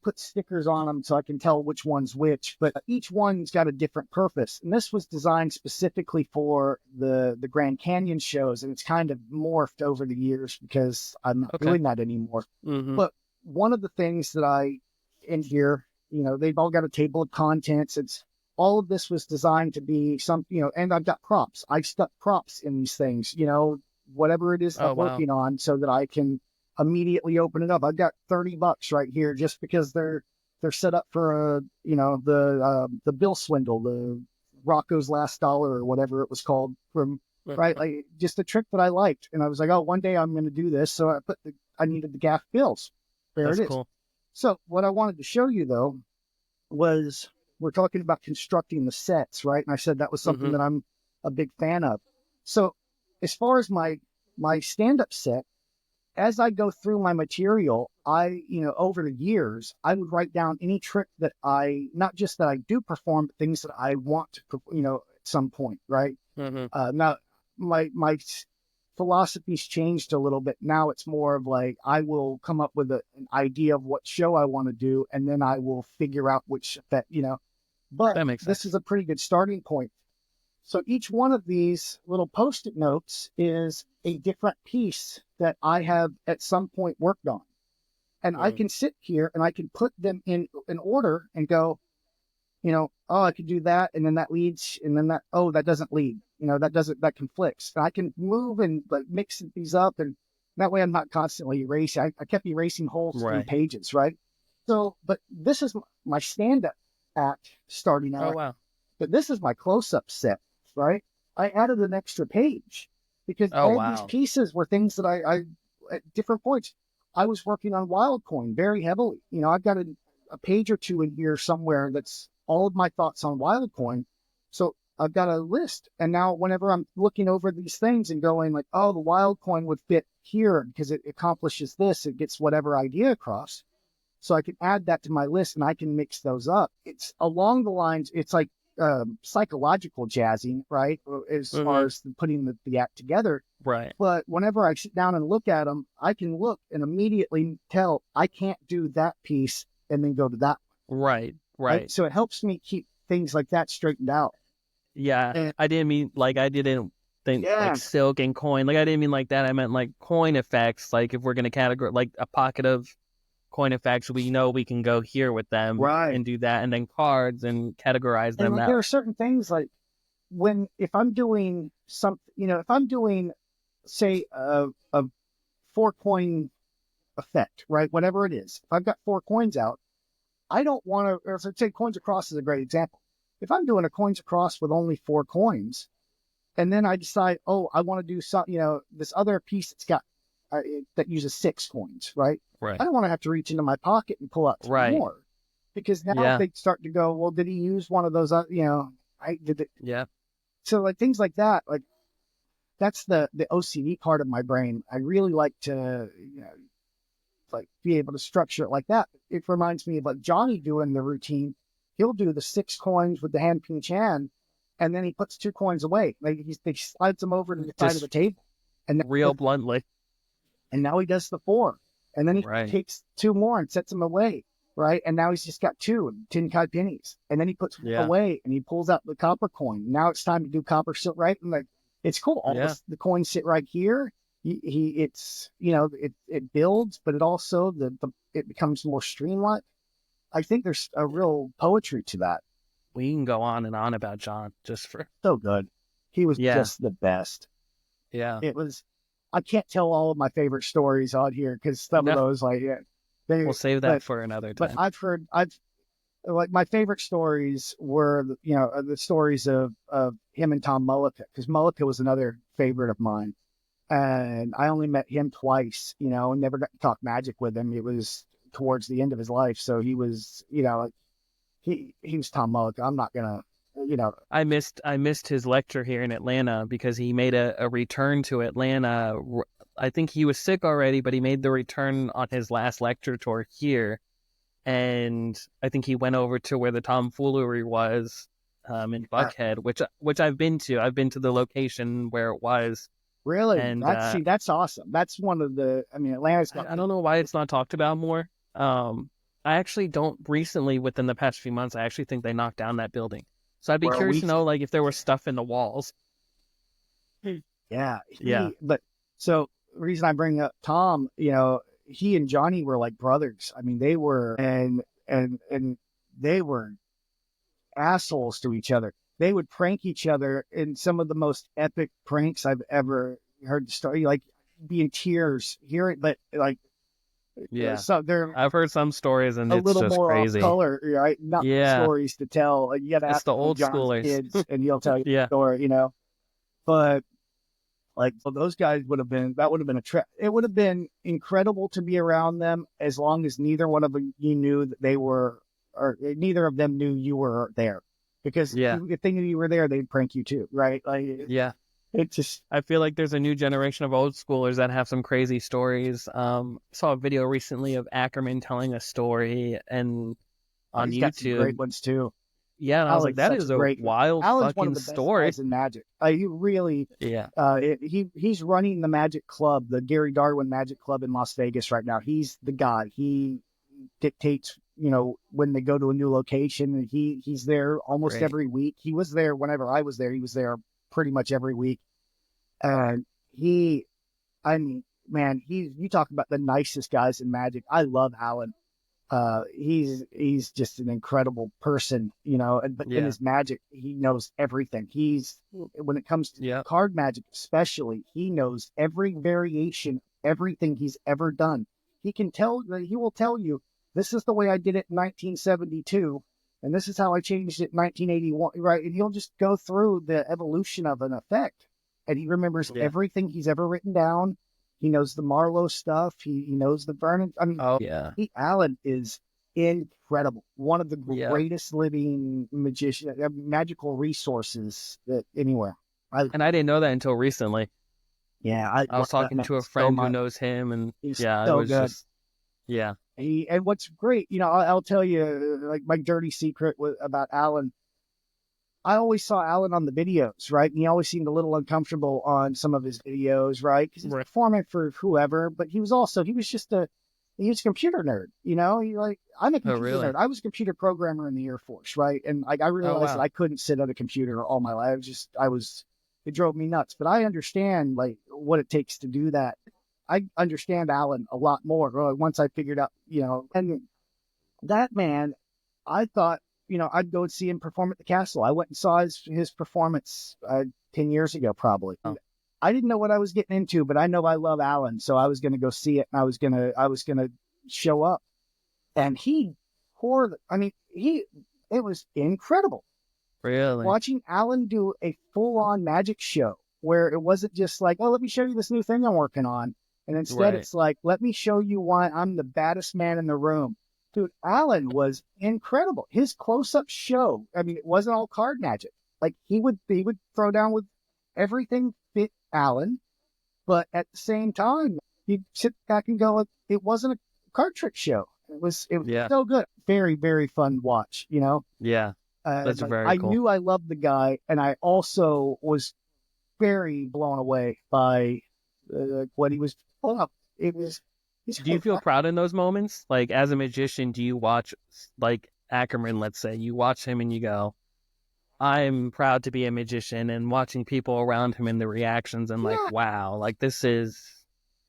B: put stickers on them so I can tell which one's which, but each one's got a different purpose. And this was designed specifically for the Grand Canyon shows, and it's kind of morphed over the years because I'm not doing that anymore. But one of the things that in here, they've all got a table of contents. All of this was designed to be and I've got props. I stuck props in these things, whatever it is I'm working on, so that I can immediately open it up. I've got $30 right here just because they're set up for the Bill Swindle, the Rocco's Last Dollar, or whatever it was called, from right, like just a trick that I liked. And I was like, oh, one day I'm going to do this. So I needed the gaff bills. There it is. Cool. So what I wanted to show you though was, we're talking about constructing the sets, right? And I said that was something that I'm a big fan of. So as far as my stand-up set, as I go through my material, over the years, I would write down any trick that not just that I do perform, but things that I want to, at some point, right? Now, my philosophy's changed a little bit. Now it's more of like, I will come up with an idea of what show I want to do, and then I will figure out which effect, But this is a pretty good starting point. So each one of these little Post-it notes is a different piece that I have at some point worked on. And I can sit here and I can put them in order and go, I could do that. And then that leads, and then that doesn't lead, that conflicts. And I can move and like mix these up. And that way I'm not constantly erasing. I kept erasing whole pages, right? So, but this is my stand-up act starting out.
A: Oh, wow.
B: But this is my close-up set, right? I added an extra page because these pieces were things that I at different points, I was working on Wildcoin very heavily. I've got a page or two in here somewhere that's all of my thoughts on Wildcoin. So I've got a list. And now whenever I'm looking over these things and going like, oh, the Wildcoin would fit here because it accomplishes this, it gets whatever idea across. So I can add that to my list and I can mix those up. It's along the lines, it's like psychological jazzing, right? As far as putting the act together.
A: Right.
B: But whenever I sit down and look at them, I can look and immediately tell I can't do that piece and then go to that one. Right. So it helps me keep things like that straightened out.
A: Yeah. And I didn't think like silk and coin. Like I didn't mean like that. I meant like coin effects. Like if we're going to categorize like a pocket of coin effects, we know we can go here with them and do that, and then cards and categorize them.
B: And there are certain things like if I'm doing something, if I'm doing, say, a 4-coin effect, right? Whatever it is, if I've got 4 coins out, I don't want to, or say coins across is a great example. If I'm doing a coins across with only 4 coins, and then I decide, oh, I want to do this other piece that's got that uses 6 coins, right? I don't want to have to reach into my pocket and pull out more, because now they start to go, well, did he use one of those? I did it. Yeah. So like things like that, like that's the OCD part of my brain. I really like to, like be able to structure it like that. It reminds me of like Johnny doing the routine. He'll do the 6 coins with the hand pinch hand, and then he puts 2 coins away. Like he slides them over to the side of the table, and
A: real bluntly.
B: And now he does the 4. And then he takes 2 more and sets them away, right? And now he's just got 2 tin-kai pennies. And then he puts one away and he pulls out the copper coin. Now it's time to do copper silk, right? And like, it's cool. All the coins sit right here. It's it builds, but it also it becomes more streamlined. I think there's a real poetry to that.
A: We can go on and on about John
B: so good. He was just the best.
A: Yeah,
B: it was. I can't tell all of my favorite stories on here because some of those, like,
A: we'll save that for another time.
B: But I've like my favorite stories were, the stories of him and Tom Mullica, because Mullica was another favorite of mine, and I only met him twice, and never got to talk magic with him. It was towards the end of his life, so he was, he was Tom Mullica. I'm not gonna.
A: I missed his lecture here in Atlanta because he made a return to Atlanta. I think he was sick already, but he made the return on his last lecture tour here. And I think he went over to where the tomfoolery was in Buckhead, which I've been to. I've been to the location where it was.
B: Really?
A: And
B: That's awesome. That's one of the, I mean, Atlanta's got,
A: I don't know why it's not talked about more. I actually don't recently, within the past few months, I actually think they knocked down that building. So I'd be
B: where
A: curious
B: we,
A: to know, like, if there was stuff in the walls.
B: yeah,
A: Yeah.
B: but so the reason I bring up Tom, he and Johnny were like brothers. I mean, they were, and they were assholes to each other. They would prank each other in some of the most epic pranks I've ever heard the story, like be in tears, hear it, but like,
A: Yeah.
B: so they're
A: I've heard some stories and
B: a
A: it's
B: little
A: just
B: more off
A: crazy.
B: color, right? Not
A: Yeah.
B: stories to tell. Like, you got to
A: It's
B: ask
A: the
B: one of
A: old
B: John's
A: schoolers.
B: kids, and he'll tell you
A: Yeah.
B: the story. But like, so those guys that would have been a trip. It would have been incredible to be around them as long as neither one of them you knew that they were, or neither of them knew you were there. Because
A: Yeah.
B: if they knew you were there, they'd prank you too, right? Like,
A: Yeah.
B: it just,
A: I feel like there's a new generation of old schoolers that have some crazy stories. Saw a video recently of Ackerman telling a story and on
B: he's got some great
A: YouTube.
B: ones too.
A: Yeah, and I was like,
B: Alan's
A: that
B: such a
A: is a
B: great.
A: wild
B: Alan's one of
A: fucking
B: the best
A: story.
B: guys in Magic. He really,
A: Yeah.
B: he's running the Magic Club, the Gary Darwin Magic Club in Las Vegas right now. He's the guy. He dictates, when they go to a new location, and he's there almost
A: Great.
B: every week. He was there whenever I was there. He was there pretty much every week. And I mean, man, you talk about the nicest guys in Magic. I love Alan. He's just an incredible person, but in
A: Yeah.
B: his Magic, he knows everything. When it comes to
A: Yeah.
B: card Magic, especially, he knows every variation, everything he's ever done. He will tell you, this is the way I did it in 1972, and this is how I changed it in 1981, right? And he'll just go through the evolution of an effect, and he remembers
A: Yeah.
B: everything he's ever written down. He knows the Marlowe stuff. He knows the Vernon. I mean,
A: Oh yeah.
B: Alan is incredible. One of the
A: Yeah.
B: greatest living magical resources that anywhere.
A: And I didn't know that until recently. I was
B: love that
A: talking
B: man
A: to a
B: so
A: friend who
B: much.
A: knows him, and
B: He's
A: yeah, it
B: so
A: was
B: good.
A: just yeah.
B: And what's great, I'll tell you, like, my dirty secret about Alan. I always saw Alan on the videos, right? And he always seemed a little uncomfortable on some of his videos, right? Because he's
A: Right.
B: performing for whoever, but he was a computer nerd, I'm a computer
A: really?
B: nerd. I was a computer programmer in the Air Force, right? And like, I realized that
A: wow.
B: I couldn't sit at a computer all my life. It drove me nuts, but I understand like what it takes to do that. I understand Alan a lot more once I figured out, and that man, I thought, I'd go and see him perform at the Castle. I went and saw his performance 10 years ago, probably.
A: Oh.
B: I didn't know what I was getting into, but I know I love Alan, so I was going to go see it, and I was going to show up. And it was incredible.
A: Really?
B: Watching Alan do a full-on magic show where it wasn't just like, oh, let me show you this new thing I'm working on. And instead
A: Right.
B: it's like, let me show you why I'm the baddest man in the room. Dude, Alan was incredible. His close-up show, I mean, it wasn't all card magic. Like, he would throw down with everything fit Alan, but at the same time, you'd sit back and go, it wasn't a card trick show. It was
A: Yeah.
B: so good. Very, very fun to watch,
A: Yeah. That's very
B: I
A: cool.
B: knew I loved the guy, and I also was very blown away by what he was pulling up.
A: Do you feel proud in those moments? Like, as a magician, do you watch, like, Ackerman, let's say, you watch him and you go, I'm proud to be a magician, and watching people around him and the reactions and like, wow, like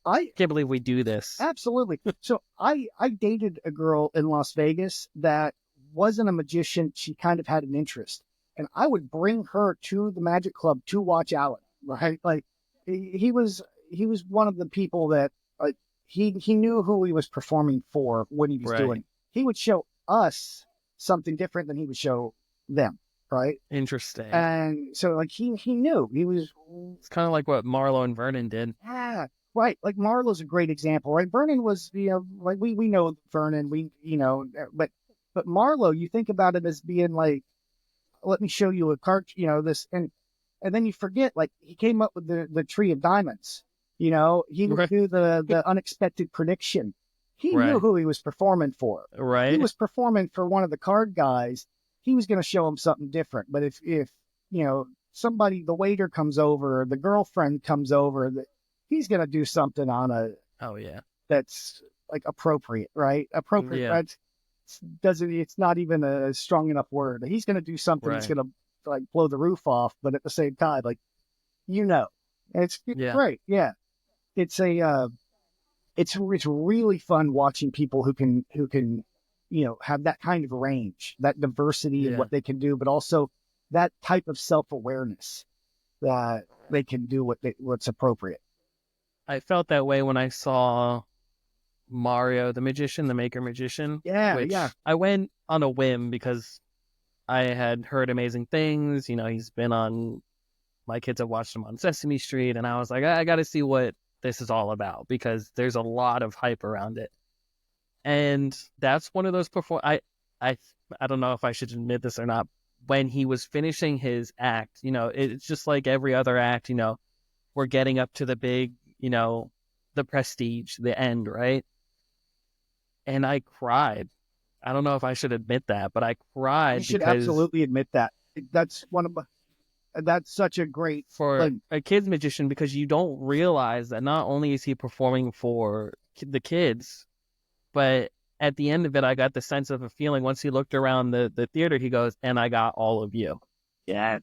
A: I can't believe we do this.
B: Absolutely. So I dated a girl in Las Vegas that wasn't a magician. She kind of had an interest, and I would bring her to the Magic Club to watch Alan, right? Like, he was one of the people that he knew who he was performing for when he was
A: Right.
B: doing. He would show us something different than he would show them, right?
A: Interesting.
B: And so like he knew he was.
A: It's kind of like what Marlowe and Vernon did.
B: Yeah, right. Like Marlowe's a great example, right? Vernon was, like we know Vernon, but Marlowe, you think about it as being like, let me show you a card, this, and then you forget, like, he came up with the Tree of Diamonds. He would
A: Right.
B: do the unexpected prediction. He
A: Right.
B: knew who he was performing for.
A: Right?
B: He was performing for one of the card guys. He was going to show him something different. But if somebody, the waiter comes over, the girlfriend comes over, that he's going to do something on a,
A: Oh yeah.
B: that's like appropriate, right? Appropriate.
A: Yeah.
B: Right? It's not even a strong enough word. He's going to do something that's
A: Right.
B: going to like blow the roof off, but at the same time, like, and it's
A: Yeah.
B: great. Yeah. It's it's really fun watching people who can, have that kind of range, that diversity in
A: Yeah.
B: what they can do, but also that type of self-awareness that they can do what's appropriate.
A: I felt that way when I saw Mario the Magician, the Maker Magician,
B: Yeah.
A: which
B: Yeah.
A: I went on a whim because I had heard amazing things. He's been on, my kids have watched him on Sesame Street, and I was like, I got to see what this is all about because there's a lot of hype around it. And that's one of those I don't know if I should admit this or not. When he was finishing his act, it's just like every other act, we're getting up to the big, the prestige, the end, right? And I cried. I don't know if I should admit that, but I
B: You
A: cried
B: should
A: because
B: absolutely admit that. That's that's such a great,
A: for
B: like,
A: a kid's magician, because you don't realize that not only is he performing for the kids, but at the end of it, I got the sense of a feeling once he looked around the theater, he goes, and I got all of you.
B: yeah.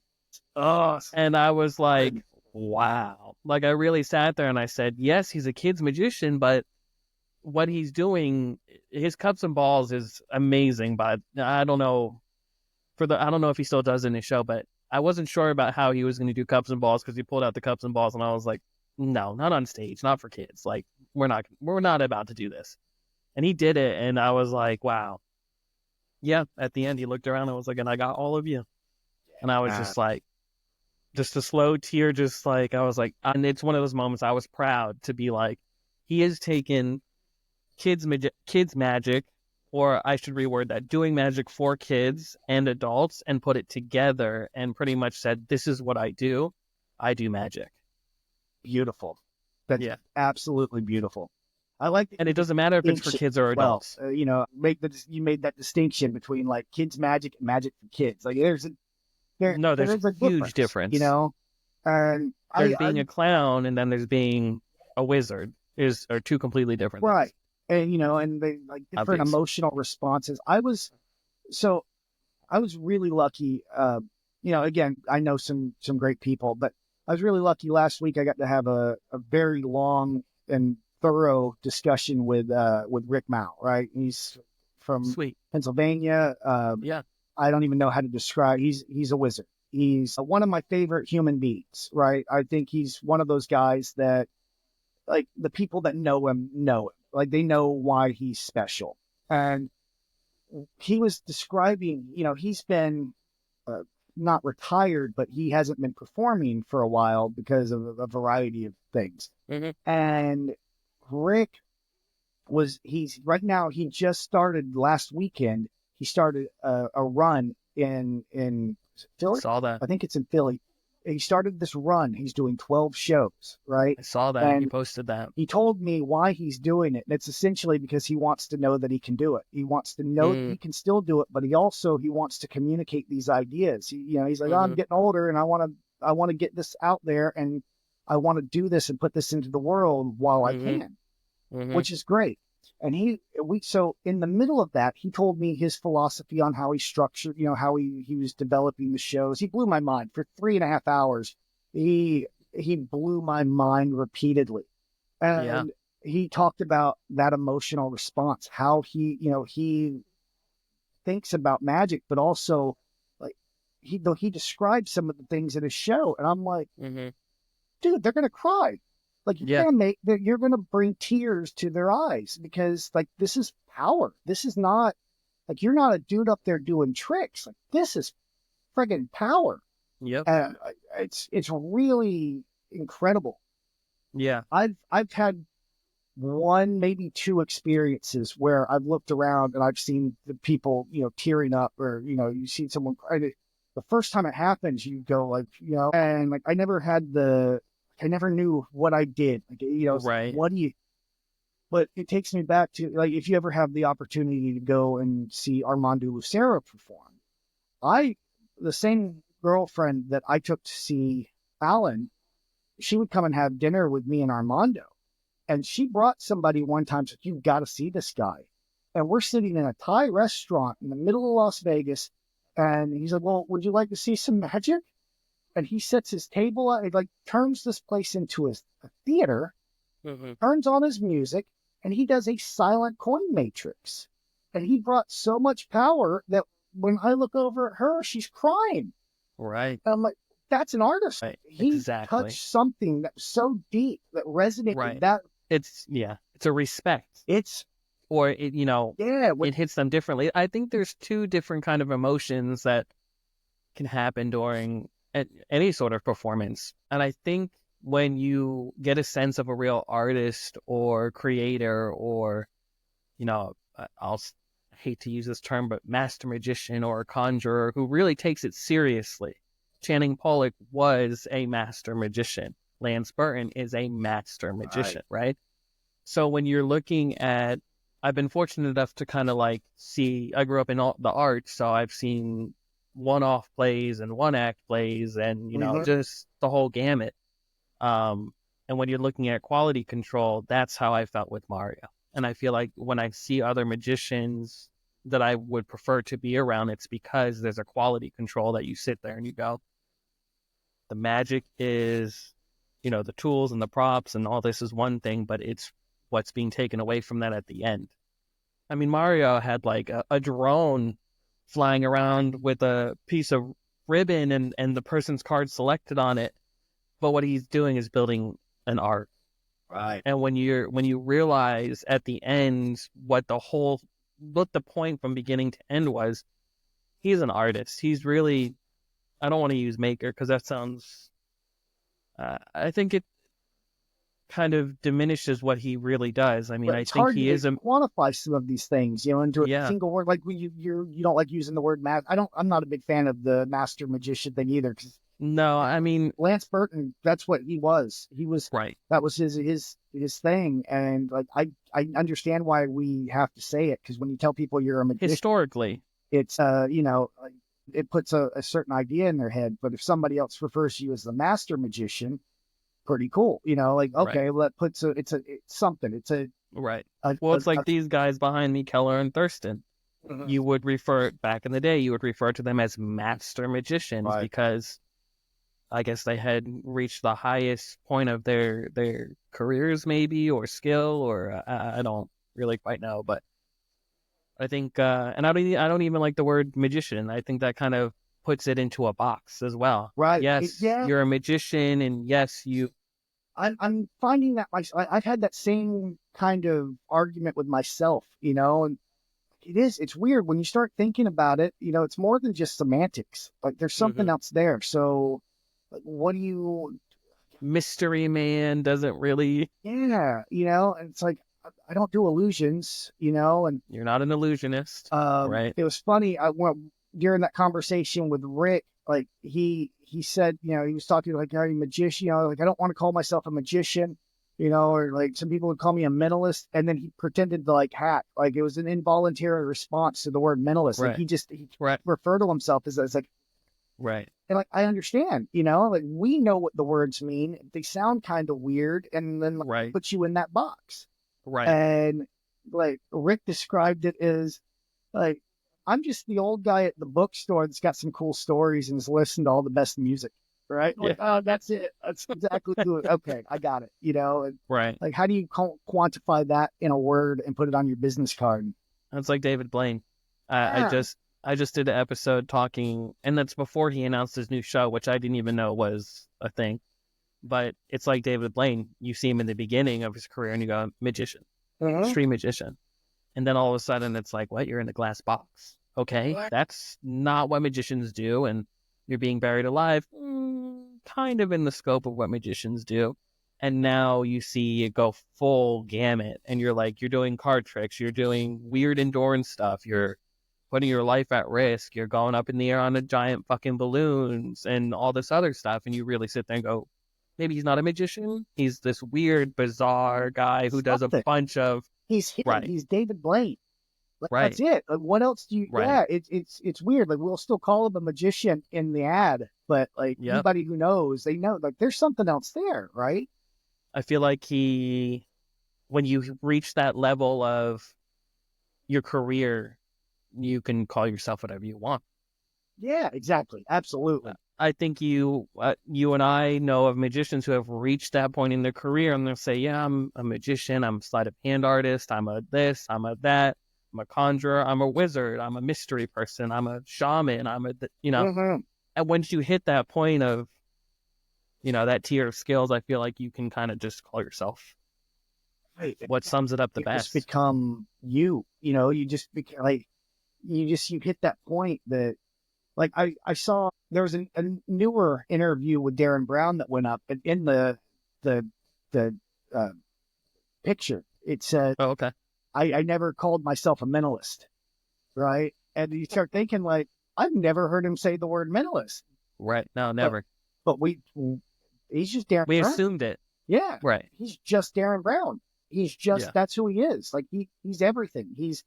B: Oh,
A: And I was like, wow. Like, I really sat there and I said, yes, he's a kid's magician, but what he's doing, his cups and balls is amazing. But I don't know I don't know if he still does in his show, but I wasn't sure about how he was going to do cups and balls because he pulled out the cups and balls, and I was like, no, not on stage, not for kids. Like, we're not about to do this. And he did it, and I was like, wow. Yeah, at the end, he looked around and was like, and I got all of you. And I was just like, just a slow tear, just like, I was like, and it's one of those moments I was proud to be like, he has taken kids magic, or I should reword that, doing magic for kids and adults, and put it together and pretty much said, this is what I do. I do magic.
B: beautiful. That's
A: Yeah.
B: absolutely beautiful. I like
A: And it doesn't matter if it's for kids or
B: well,
A: adults.
B: you made that distinction between like kids magic and magic for kids. Like
A: No,
B: there
A: there's
B: is a
A: huge difference.
B: and
A: There's being a clown, and then there's being a wizard are two completely different
B: right.
A: things.
B: And they like different
A: Obvious.
B: emotional responses. I was really lucky. Again, I know some great people, but I was really lucky. Last week, I got to have a very long and thorough discussion with Rick Mao. Right, he's from
A: Sweet.
B: Pennsylvania.
A: Yeah.
B: I don't even know how to describe. He's a wizard. He's one of my favorite human beings. Right, I think he's one of those guys that, like, the people that know him, like, they know why he's special. And he was describing, he's been not retired, but he hasn't been performing for a while because of a variety of things.
A: Mm-hmm.
B: And Rick he's right now, he just started last weekend. He started a run in Philly.
A: Saw that.
B: I think it's in Philly. He started this run. He's doing 12 shows, right?
A: I saw that.
B: And
A: you posted that.
B: he told me why he's doing it. And it's essentially because he wants to know that he can do it. He wants to know that he can still do it, but he wants to communicate these ideas. He's like, oh, I'm getting older and I want to get this out there, and I want to do this and put this into the world while I can, which is great. And so in the middle of that, he told me his philosophy on how he structured, how he was developing the shows. He blew my mind for 3.5 hours. He blew my mind repeatedly. And he talked about that emotional response, how he thinks about magic, but also, like, he described some of the things in his show. And I'm like, dude, they're going to cry. Like, you're going to bring tears to their eyes because, like, this is power. This is not, like, you're not a dude up there doing tricks. Like, this is friggin' power.
A: Yep.
B: It's really incredible.
A: Yeah.
B: I've had one, maybe two experiences where I've looked around and I've seen the people, tearing up, or, you see someone cry. The first time it happens, you go like, and like, I never knew what I did. Like,
A: right.
B: What do you, but it takes me back to, like, if you ever have the opportunity to go and see Armando Lucero perform, the same girlfriend that I took to see Alan, she would come and have dinner with me and Armando. And she brought somebody one time, said, "You've got to see this guy." And we're sitting in a Thai restaurant in the middle of Las Vegas. And he's like, "Well, would you like to see some magic?" And he sets his table out, like turns this place into a theater, turns on his music, and he does a silent coin matrix. And he brought so much power that when I look over at her, she's crying.
A: Right.
B: And I'm like, that's an artist.
A: Right.
B: He
A: Exactly.
B: touched something that was so deep that resonated.
A: Right.
B: That
A: it's a respect. Or it, it hits them differently. I think there's two different kind of emotions that can happen during any sort of performance. And I think when you get a sense of a real artist or creator or, I'll hate to use this term, but master magician or a conjurer who really takes it seriously. Channing Pollock was a master magician. Lance Burton is a master magician, right? So when you're looking at, I've been fortunate enough to kind of like see, I grew up in all the arts, so I've seen one-off plays and one-act plays and, just the whole gamut. And when you're looking at quality control, that's how I felt with Mario. And I feel like when I see other magicians that I would prefer to be around, it's because there's a quality control that you sit there and you go, the magic is, the tools and the props and all this is one thing, but it's what's being taken away from that at the end. I mean, Mario had like a drone flying around with a piece of ribbon and the person's card selected on it. But what he's doing is building an art.
B: Right.
A: And when you realize at the end what the point from beginning to end was, he's an artist. He's really, I don't want to use maker because that sounds, I think it kind of diminishes what he really does. I mean, I think he is
B: quantify some of these things, into a single word. Like when you don't like using the word math. I'm not a big fan of the master magician thing either.
A: No, I mean,
B: Lance Burton, that's what he was. He was
A: right.
B: That was his thing. And like, I understand why we have to say it. Cause when you tell people you're a magician,
A: historically,
B: it's, it puts a certain idea in their head. But if somebody else refers to you as the master magician, pretty cool. Okay, well, that puts it's something. It's a,
A: right. It's like these guys behind me, Keller and Thurston. You would back in the day, you would refer to them as master magicians because I guess they had reached the highest point of their careers, maybe, or skill, or I don't really quite know. But I think, and I don't even like the word magician. I think that kind of puts it into a box as well.
B: Right.
A: Yes, you're a magician, and yes,
B: I'm finding that I've had that same kind of argument with myself, and it's weird when you start thinking about it. It's more than just semantics. Like there's something else there. So. What do you...
A: Mystery man doesn't really...
B: Yeah, and it's like, I don't do illusions, and...
A: You're not an illusionist, right?
B: It was funny, during that conversation with Rick, like, he said, he was talking like, are you a magician? Like, I don't want to call myself a magician, or like, some people would call me a mentalist, and then he pretended to, like, hack. Like, it was an involuntary response to the word mentalist.
A: Right.
B: Like, he referred to himself as like...
A: Right.
B: And like, I understand, like we know what the words mean. They sound kind of weird and then put you in that box.
A: Right.
B: And like Rick described it as like, I'm just the old guy at the bookstore that's got some cool stories and has listened to all the best music. Right. Like, oh, that's it. That's exactly it. Okay. I got it. And,
A: right.
B: Like, how do you quantify that in a word and put it on your business card?
A: That's like David Blaine. I just did an episode talking, and that's before he announced his new show, which I didn't even know was a thing. But it's like David Blaine. You see him in the beginning of his career, and you go, magician, extreme magician. And then all of a sudden, it's like, what? You're in a glass box. Okay, that's not what magicians do, and you're being buried alive, kind of in the scope of what magicians do. And now you see it go full gamut, and you're like, you're doing card tricks, you're doing weird endurance stuff, you're putting your life at risk, you're going up in the air on a giant fucking balloons and all this other stuff, and you really sit there and go, maybe he's not a magician, he's this weird, bizarre guy who does a bunch of...
B: He's David Blaine. Like,
A: Right.
B: that's it. Like, what else do you?
A: Right.
B: Yeah, it's weird. Like, we'll still call him a magician in the ad, but like
A: Yep.
B: anybody who knows, they know like there's something else there, right?
A: I feel like when you reach that level of your career, you can call yourself whatever you want.
B: Yeah, exactly, absolutely.
A: I think you and I know of magicians who have reached that point in their career, and they'll say, "Yeah, I'm a magician. I'm a sleight of hand artist. I'm a this. I'm a that. I'm a conjurer. I'm a wizard. I'm a mystery person. I'm a shaman.
B: Mm-hmm.
A: And once you hit that point of, that tier of skills, I feel like you can kind of just call yourself
B: Right.
A: what sums it up the
B: You just
A: best.
B: become you. You just like you hit that point that like I saw there was a newer interview with Darren Brown that went up, and in the the uh, picture it said
A: Oh, okay.
B: I never called myself a mentalist, right? And you start thinking like I've never heard him say the word mentalist,
A: Right. No,
B: but
A: never.
B: but he's just Darren
A: We
B: Brown.
A: assumed it.
B: Yeah,
A: Right.
B: he's just Darren Brown. He's just
A: Yeah.
B: that's who he is. Like he's everything. He's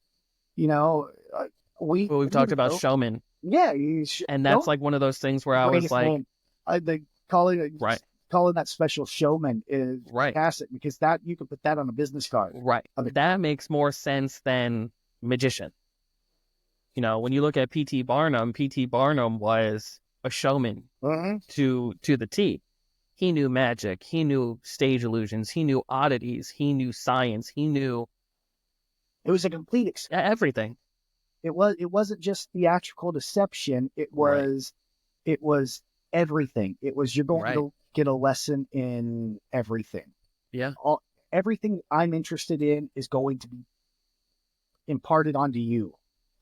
B: you know uh, we
A: Well, we've talked about
B: know.
A: showman,
B: Yeah, he's
A: and that's
B: no
A: like one of those things where I was
B: greatest
A: like,
B: name. I think calling
A: right,
B: calling that special showman is
A: right,
B: fantastic because that you can put that on a business card.
A: right.
B: I mean,
A: That makes more sense than magician. When you look at P.T. Barnum was a showman
B: mhm.
A: to the T. He knew magic. He knew stage illusions. He knew oddities. He knew science. He knew
B: It was a complete
A: everything.
B: it wasn't just theatrical deception.
A: Right,
B: It was everything. It was you're going
A: right.
B: to get a lesson in everything.
A: Yeah,
B: All everything I'm interested in is going to be imparted onto you.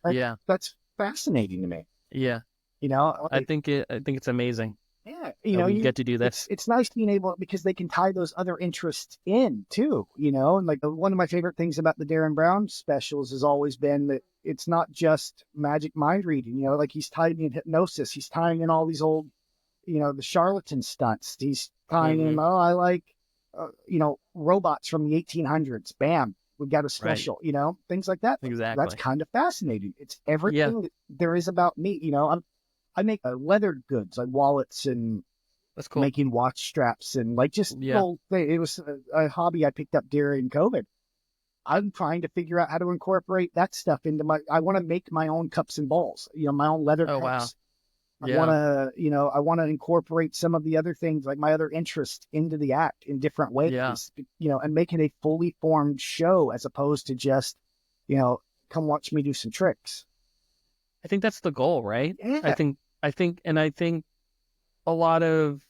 A: yeah,
B: That's fascinating to me.
A: yeah.
B: Like,
A: I think it's amazing
B: yeah,
A: that we get to do
B: it's
A: this.
B: it's nice being able because they can tie those other interests in too, and like one of my favorite things about the Darren Brown specials has always been that it's not just magic mind reading, like he's tying in hypnosis, he's tying in all these old, the charlatan stunts, he's tying in,
A: Hmm.
B: oh, I like, robots from the 1800s, bam, we've got a
A: Right,
B: special, things like that. That's
A: exactly.
B: kind of fascinating. It's
A: Yeah,
B: everything that there is about me, I make leather goods like wallets and
A: that's cool.
B: making watch straps and like just
A: Yeah,
B: it was a hobby I picked up during COVID. I'm trying to figure out how to incorporate that stuff into I want to make my own cups and balls, my own leather
A: oh wow.
B: cups.
A: Yeah,
B: I want to incorporate some of the other things like my other interests into the act in different
A: yeah.
B: ways, and make it a fully formed show as opposed to just, come watch me do some tricks.
A: I think that's the goal, right?
B: Yeah.
A: I think a lot of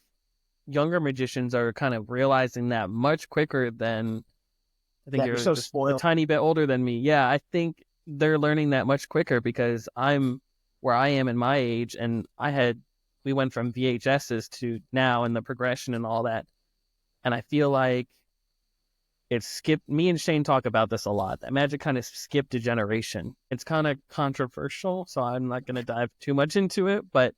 A: younger magicians are kind of realizing that much quicker than I think
B: Yeah. You're
A: you're
B: so
A: just a
B: spoiled.
A: tiny bit older than me. Yeah, I think they're learning that much quicker because I'm where I am in my age, and we went from VHSs to now and the progression and all that. And I feel like it's skipped. Me and Shane talk about this a lot. That magic kind of skipped a generation. It's kind of controversial, so I'm not going to dive too much into it. But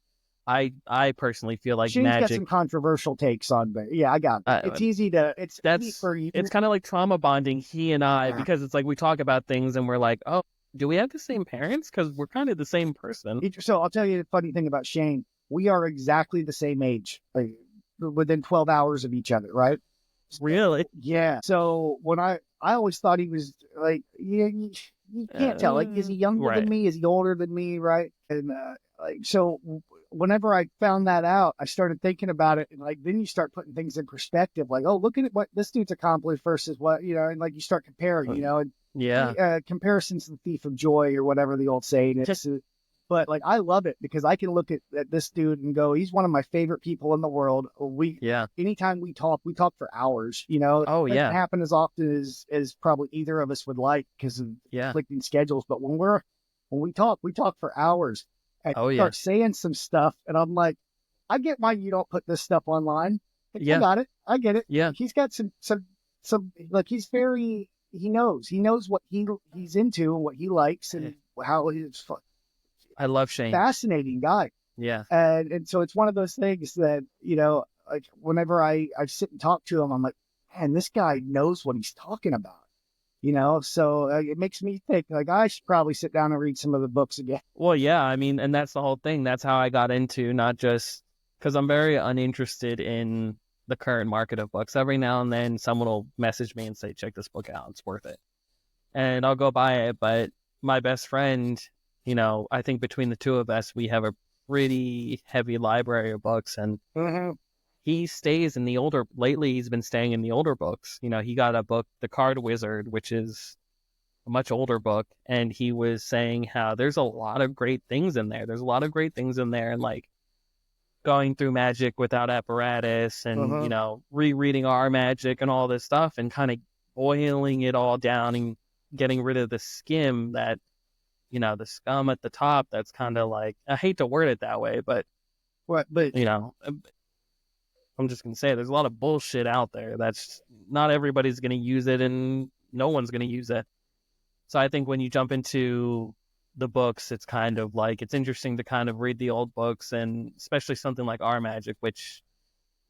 A: I personally feel like
B: Shane's got
A: magic.
B: some controversial takes on, but yeah, I got it.
A: Uh,
B: It's easy for you.
A: it's kind of like trauma bonding, he and I,
B: Yeah.
A: because it's like we talk about things and we're like, oh, do we have the same parents? Because we're kind of the same person.
B: So I'll tell you the funny thing about Shane. We are exactly the same age, like within 12 hours of each other, right?
A: Really?
B: Yeah. So when I always thought he was like, yeah, you can't tell. Like, is he younger than
A: Right.
B: me? Is he older than me? Right. And so whenever I found that out, I started thinking about it. And like, then you start putting things in perspective. Like, oh, look at what this dude's accomplished versus what, and like you start comparing, and
A: Yeah.
B: comparison's the thief of joy or whatever the old saying is. But like, I love it because I can look at this dude and go, he's one of my favorite people in the world.
A: Yeah.
B: Anytime we talk for hours,
A: Oh,
B: it doesn't
A: yeah.
B: happen as often as probably either of us would like because of
A: Yeah.
B: conflicting schedules. But when we talk for hours and
A: Oh, yeah.
B: start saying some stuff. And I'm like, I get why you don't put this stuff online. Like, I
A: Yeah.
B: got it. I get it.
A: Yeah.
B: He's got some, like he knows what he's into and what he likes and how he's
A: I love Shane.
B: fascinating guy.
A: Yeah.
B: And so it's one of those things that, like whenever I sit and talk to him, I'm like, man, this guy knows what he's talking about. So it makes me think like I should probably sit down and read some of the books again.
A: Well, yeah, I mean, and that's the whole thing. That's how I got into, not just because I'm very uninterested in the current market of books. Every now and then someone will message me and say, check this book out, it's worth it. And I'll go buy it. But my best friend, I think between the two of us, we have a pretty heavy library of books, and
B: Mm-hmm.
A: he stays in the older, lately he's been staying in the older books. He got a book, The Card Wizard, which is a much older book, and he was saying how there's a lot of great things in there. There's a lot of great things in there, and like going through magic without apparatus, and
B: Mm-hmm.
A: rereading our magic and all this stuff, and kind of boiling it all down and getting rid of the skim that the scum at the top. That's kind of like, I hate to word it that way, but
B: What? But
A: I'm just gonna say there's a lot of bullshit out there. That's not everybody's gonna use it, and no one's gonna use it. So I think when you jump into the books, it's kind of like, it's interesting to kind of read the old books, and especially something like Our Magic, which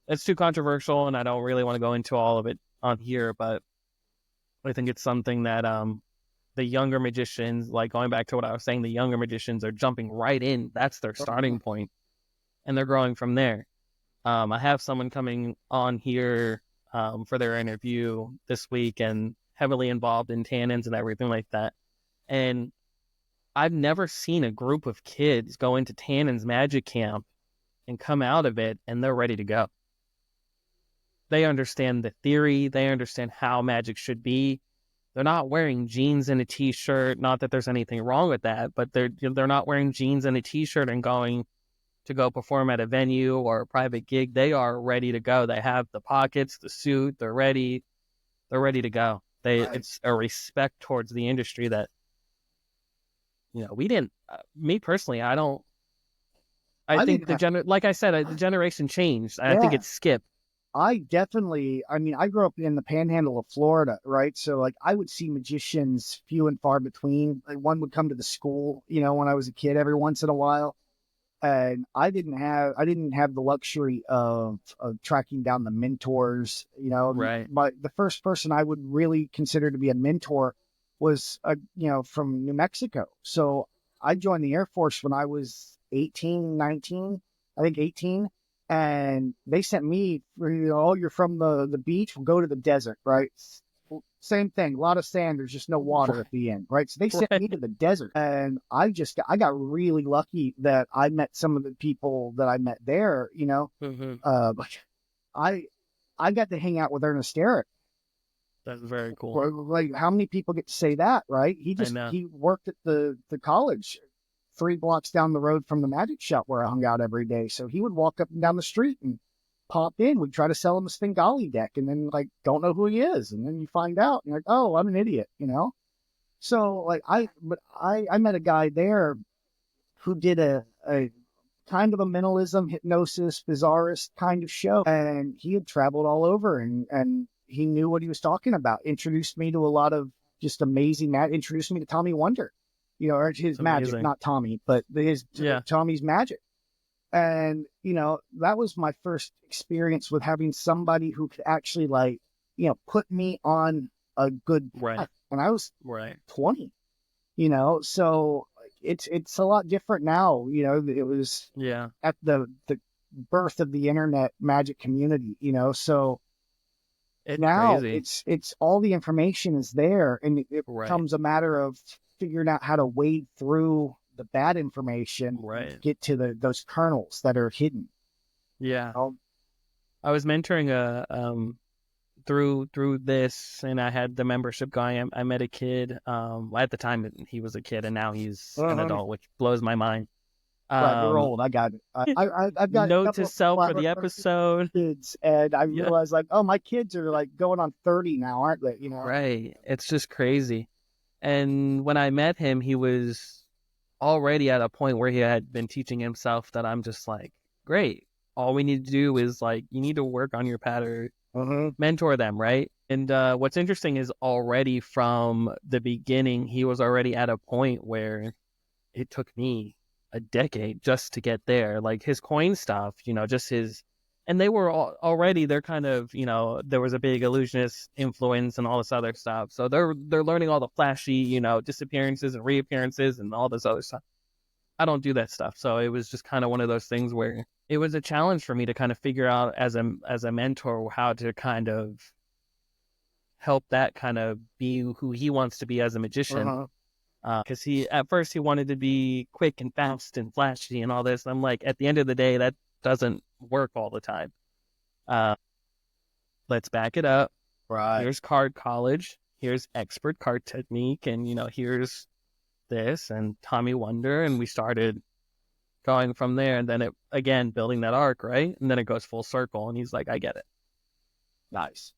A: it's too controversial, and I don't really want to go into all of it on here, but I think it's something that the younger magicians, like going back to what I was saying, the younger magicians are jumping right in. That's their starting point, and they're growing from there. I have someone coming on here for their interview this week, and heavily involved in tannins and everything like that. And I've never seen a group of kids go into Tannen's Magic Camp and come out of it and they're ready to go. They understand the theory. They understand how magic should be. They're not wearing jeans and a t-shirt. Not that there's anything wrong with that, but they're not wearing jeans and a t-shirt and going to go perform at a venue or a private gig. They are ready to go. They have the pockets, the suit. They're ready. They're ready to go. It's a respect towards the industry that we didn't. Me personally, I don't. I think like I said, the generation changed. I think it's skipped.
B: I definitely, I mean, I grew up in the panhandle of Florida, right? So like I would see magicians few and far between. Like one would come to the school, when I was a kid every once in a while. And I didn't have the luxury of tracking down the mentors,
A: Right.
B: But the first person I would really consider to be a mentor was, from New Mexico. So I joined the Air Force when I was 18, 19, I think 18. And they sent me, you're from the beach, we'll go to the desert, right? Same thing, a lot of sand, there's just no water at the end, right? So they sent me to the desert, and I got really lucky that I met some of the people that I met there,
A: Mm-hmm.
B: I got to hang out with Ernest Eric.
A: That's very cool.
B: Like, how many people get to say that, right? He worked at the college 3 blocks down the road from the magic shop where I hung out every day. So he would walk up and down the street and pop in. We'd try to sell him a Svengali deck, and then like don't know who he is, and then you find out, and you're like, oh, I'm an idiot, So like I met a guy there who did a kind of a mentalism, hypnosis, bizarrist kind of show, and he had traveled all over, and he knew what he was talking about. Introduced me to a lot of just amazing introduced me to Tommy Wonder, or his magic, not Tommy, but Tommy's magic. And, that was my first experience with having somebody who could actually put me on a good path when I was 20, so it's a lot different now. It was at the birth of the internet magic community, so now crazy. It's all the information is there, and it becomes a matter of figuring out how to wade through the bad information, get to those kernels that are hidden.
A: Yeah. I was mentoring through this, and I had the membership guy. I met a kid. At the time he was a kid, and now he's an adult, which blows my mind.
B: You're old. I got it. I've got
A: note to self for the episode.
B: Kids, and I realized my kids are going on 30 now, aren't they?
A: Right. It's just crazy. And when I met him, he was already at a point where he had been teaching himself that I'm just like, great. All we need to do is you need to work on your pattern, mentor them, right? And what's interesting is already from the beginning, he was already at a point where it took me a decade just to get there. Like his coin stuff, just his and they were already, they're kind of, there was a big illusionist influence and all this other stuff. So they're learning all the flashy, disappearances and reappearances and all this other stuff. I don't do that stuff. So it was just kind of one of those things where it was a challenge for me to kind of figure out as a mentor how to kind of help that kind of be who he wants to be as a magician. Because at first he wanted to be quick and fast and flashy and all this. I'm like, at the end of the day, that doesn't work all the time. Let's back it up.
B: Right.
A: Here's card college. Here's expert card technique. And, here's this and Tommy Wonder. And we started going from there. And then again, building that arc, right? And then it goes full circle. And he's like, I get it.
B: Nice.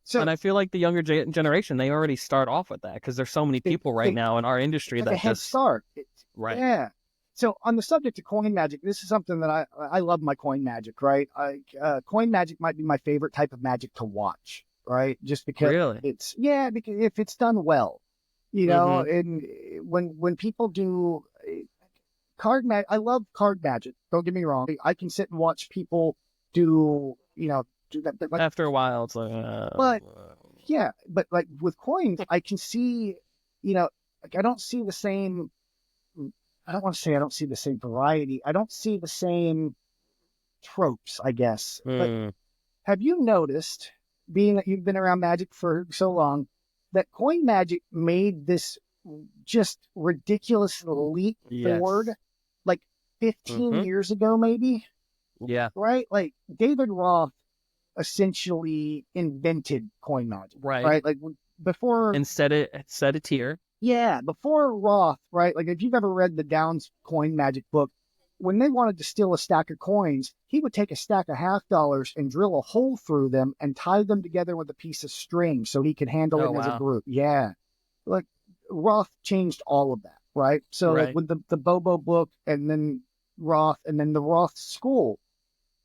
B: So,
A: and I feel like the younger generation, they already start off with that because there's so many people right now in our industry that
B: a head start.
A: Right.
B: Yeah. So on the subject of coin magic, this is something that I love my coin magic, right? Coin magic might be my favorite type of magic to watch, right? Just because because if it's done well, and when people do card magic, I love card magic. Don't get me wrong. I can sit and watch people do that. Like,
A: after a while, it's like,
B: but like with coins, I can see, I don't see the same. I don't want to say I don't see the same variety. I don't see the same tropes, I guess. But have you noticed, being that you've been around magic for so long, that coin magic made this just ridiculous leap forward, like 15 years ago, maybe?
A: Yeah.
B: Right? Like David Roth essentially invented coin magic.
A: Right.
B: Like before.
A: And set a tier.
B: Yeah, before Roth, right? Like if you've ever read the Downs coin magic book, when they wanted to steal a stack of coins, he would take a stack of $50 and drill a hole through them and tie them together with a piece of string so he could handle it as a group. Yeah. Like Roth changed all of that, right? So like with the Bobo book and then Roth and then the Roth school.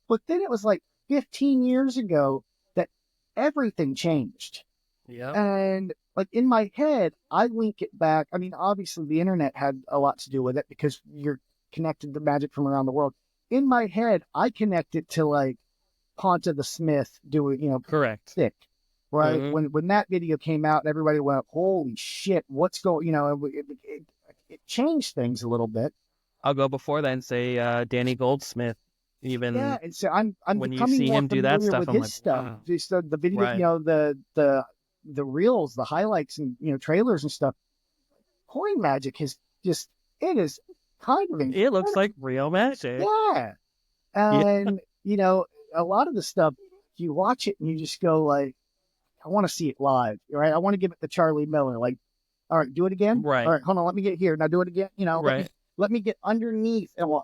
B: But then it was like 15 years ago that everything changed.
A: Yeah.
B: And like in my head, I link it back. I mean, obviously the internet had a lot to do with it because you're connected to magic from around the world. In my head, I connect it to like Ponta the Smith doing,
A: correct.
B: Thick, right? When that video came out and everybody went, holy shit, what's going, it changed things a little bit.
A: I'll go before that and say Danny Goldsmith. Even
B: and so I'm
A: when you
B: becoming
A: see
B: more
A: him do that stuff,
B: with
A: I'm
B: his
A: like,
B: stuff.
A: wow.
B: Just the video, the reels, the highlights, and trailers and stuff. Coin magic is just it is kind of incredible.
A: It looks like real magic.
B: Yeah, and a lot of the stuff you watch it and you just go like, I want to see it live, right? I want to give it to Charlie Miller. Like, all right, do it again.
A: Right.
B: All right, hold on, let me get here. Now do it again.
A: Right.
B: Let me get underneath and what.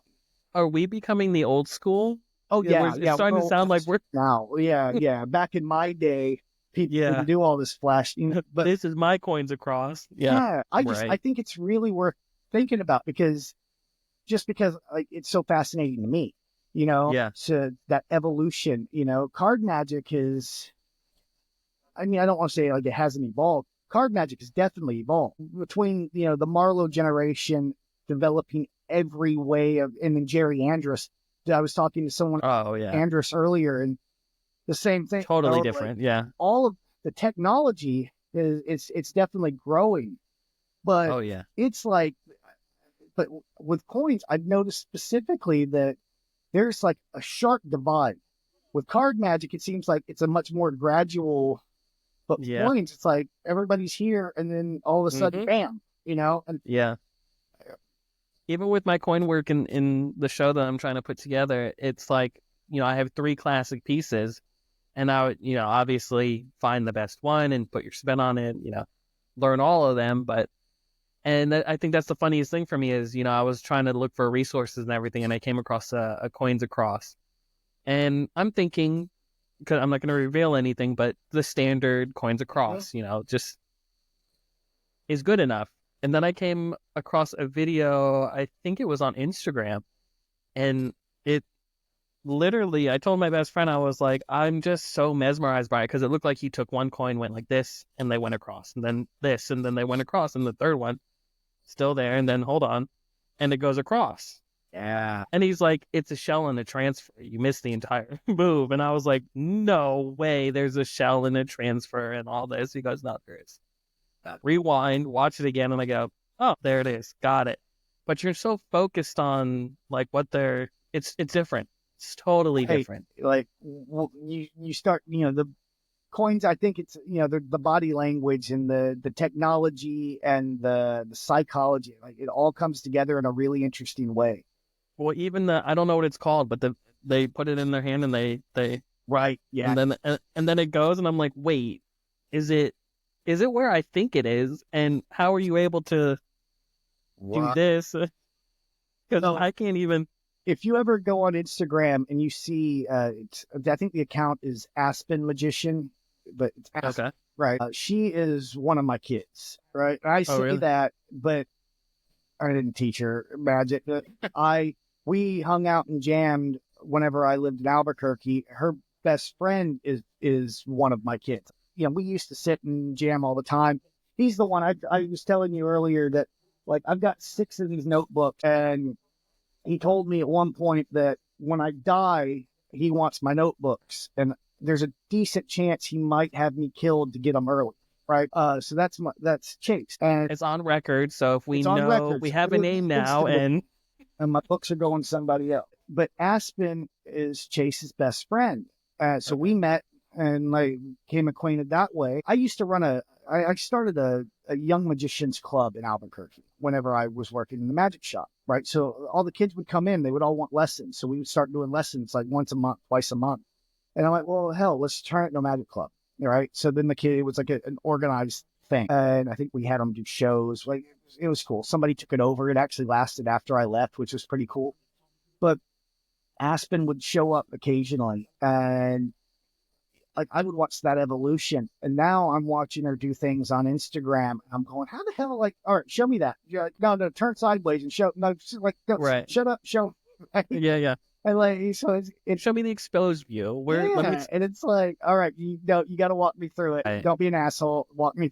A: Are we becoming the old school?
B: Oh yeah,
A: it's starting to sound like we're
B: now. Yeah. Back in my day, people didn't do all this flash. But
A: this is my coins across. Yeah.
B: I think it's really worth thinking about because like it's so fascinating to me. So that evolution. Card magic is. I mean, I don't want to say like it hasn't evolved. Card magic has definitely evolved between the Marlowe generation developing every way of, and then Jerry Andrus. I was talking to someone, Andrus earlier, and the same thing.
A: Totally different,
B: like, all of the technology it's definitely growing, but it's like, but with coins, I've noticed specifically that there's like a sharp divide. With card magic, it seems like it's a much more gradual, but coins, it's like everybody's here, and then all of a sudden, bam, and
A: even with my coin work in the show that I'm trying to put together, it's like, I have 3 classic pieces and I would, obviously find the best one and put your spin on it, learn all of them. And I think that's the funniest thing for me is, I was trying to look for resources and everything. And I came across a coins across and I'm thinking, cause I'm not going to reveal anything, but the standard coins across, just is good enough. And then I came across a video, I think it was on Instagram, and it literally, I told my best friend, I was like, I'm just so mesmerized by it, because it looked like he took one coin, went like this, and they went across, and then this, and then they went across, and the third one, still there, and then hold on, and it goes across.
B: Yeah.
A: And he's like, it's a shell and a transfer. You missed the entire move. And I was like, no way, there's a shell and a transfer and all this. He goes, no, there is. Rewind, watch it again, and I go, oh, there it is. Got it. But you're so focused on like what they're it's different. It's totally
B: Right.
A: different.
B: Like, well, you start, the coins, I think it's, the body language and the technology and the psychology, like it all comes together in a really interesting way.
A: Well, even I don't know what it's called, but they put it in their hand and they
B: Right. Yeah.
A: and then it goes and I'm like, wait, is it where I think it is? And how are you able to do
B: Right.
A: this? Because
B: So
A: I can't even.
B: if you ever go on Instagram and you see, I think the account is Aspen Magician, but it's Aspen,
A: Okay.
B: right? She is one of my kids, right? I
A: Oh,
B: say
A: really?
B: that, but I didn't teach her magic. But we hung out and jammed whenever I lived in Albuquerque. Her best friend is one of my kids. We used to sit and jam all the time. He's the one I was telling you earlier that, like, I've got 6 of these notebooks, and he told me at one point that when I die, he wants my notebooks, and there's a decent chance he might have me killed to get them early, right? So that's Chase, and
A: It's on record, so if we
B: it's on
A: know
B: record.
A: we
B: So
A: have a name now,
B: instantly,
A: and
B: and my books are going to somebody else. But Aspen is Chase's best friend. So we met and like became acquainted that way. I used to I started a young magicians club in Albuquerque whenever I was working in the magic shop, right? So all the kids would come in, they would all want lessons. So we would start doing lessons like once a month, twice a month. And I'm like, well, hell, let's turn it into a magic club. All right. So then it was like an organized thing. And I think we had them do shows. Like, it was cool. Somebody took it over. It actually lasted after I left, which was pretty cool. But Aspen would show up occasionally, and like I would watch that evolution. And now I'm watching her do things on Instagram. I'm going, how the hell? Like, all right, show me that. Yeah, no, turn sideways and show. No, like, no,
A: right,
B: shut up, show.
A: yeah.
B: And like, so it's
A: Show me the exposed view. Where let me.
B: yeah, and it's like, all right, you got to walk me through it.
A: Right.
B: Don't be an asshole. Walk me,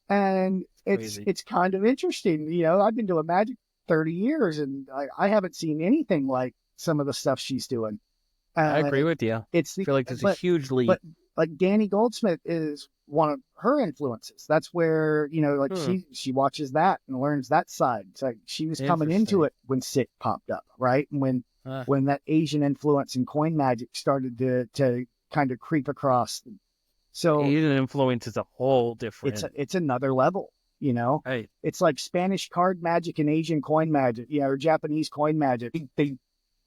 B: And
A: Crazy.
B: it's kind of interesting. I've been doing magic 30 years, and I haven't seen anything like some of the stuff she's doing.
A: I agree with you.
B: It's
A: I feel like there's a
B: but
A: huge leap.
B: but like Danny Goldsmith is one of her influences. That's where like she watches that and learns that side. It's like she was coming into it when Sick popped up, right? And when that Asian influence in coin magic started to kind of creep across. So
A: Asian influence is a whole different.
B: it's another level,
A: Right.
B: It's like Spanish card magic and Asian coin magic, or Japanese coin magic. They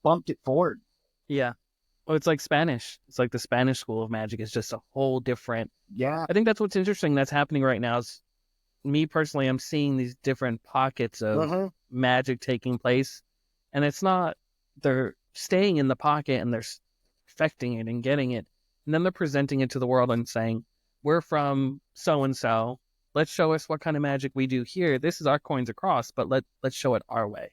B: bumped it forward.
A: Yeah. Well, it's like Spanish. It's like the Spanish school of magic is just a whole different.
B: Yeah.
A: I think that's what's interesting that's happening right now is me personally, I'm seeing these different pockets of magic taking place. And it's not, they're staying in the pocket and they're affecting it and getting it. And then they're presenting it to the world and saying, we're from so-and-so. Let's show us what kind of magic we do here. This is our coins across, but let's show it our way.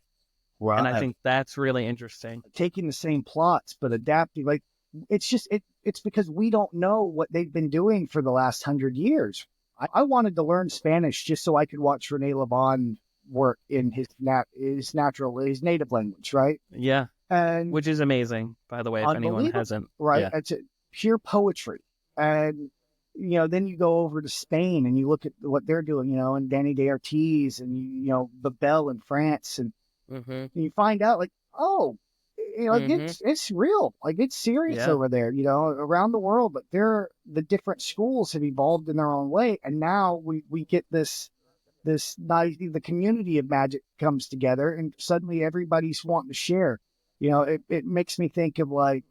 B: Right.
A: And I think that's really interesting.
B: Taking the same plots, but adapting, like it's because we don't know what they've been doing for the last 100 years. I wanted to learn Spanish just so I could watch Rene Lebon work in his native language, right?
A: Yeah.
B: And
A: which is amazing, by the way, if anyone hasn't.
B: Right.
A: Yeah.
B: It's pure poetry. And then you go over to Spain and you look at what they're doing, and Danny de Ortiz and Babel in France, and you find out like, oh, it's real, like it's serious over there, around the world. But the different schools have evolved in their own way, and now we get the community of magic comes together, and suddenly everybody's wanting to share. It makes me think of like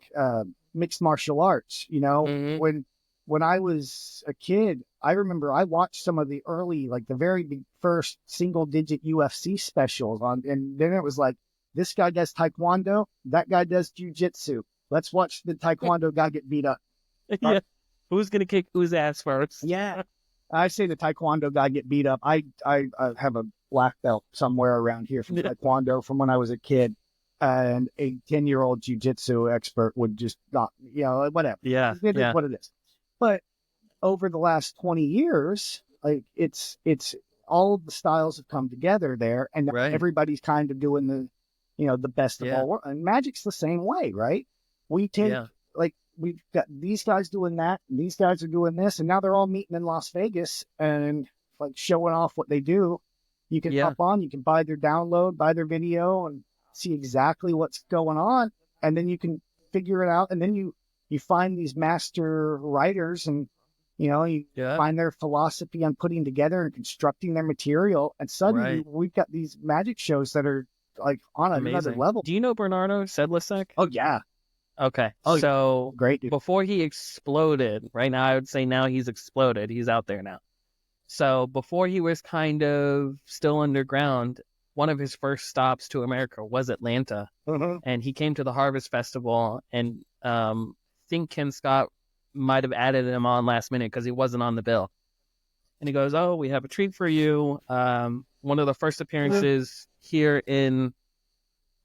B: mixed martial arts. When I was a kid, I remember I watched some of the early, like the very first single-digit UFC specials and then it was like, this guy does taekwondo, that guy does jujitsu. Let's watch the taekwondo guy get beat up.
A: Yeah, who's gonna kick whose ass first?
B: Yeah, I say the taekwondo guy get beat up. I have a black belt somewhere around here from taekwondo from when I was a kid, and a 10-year-old jujitsu expert would just not, whatever.
A: Yeah,
B: it is what it is. But over the last 20 years, like it's all of the styles have come together there, and everybody's kind of doing the best of all worlds. And magic's the same way, right? We take, like, we've got these guys doing that, and these guys are doing this, and now they're all meeting in Las Vegas and like showing off what they do. You can hop on, you can buy their download, buy their video, and see exactly what's going on, and then you can figure it out. And then you find these master writers, and you find their philosophy on putting together and constructing their material, and suddenly we've got these magic shows that are like on another level.
A: Do you know Bernardo Sedlicek?
B: Oh yeah.
A: Okay. So
B: great dude.
A: Before he exploded, right now I would say now he's exploded. He's out there now. So before he was kind of still underground, one of his first stops to America was Atlanta. And he came to the Harvest Festival, and I think Ken Scott might have added him on last minute because he wasn't on the bill. And he goes, "Oh, we have a treat for you. One of the first appearances here in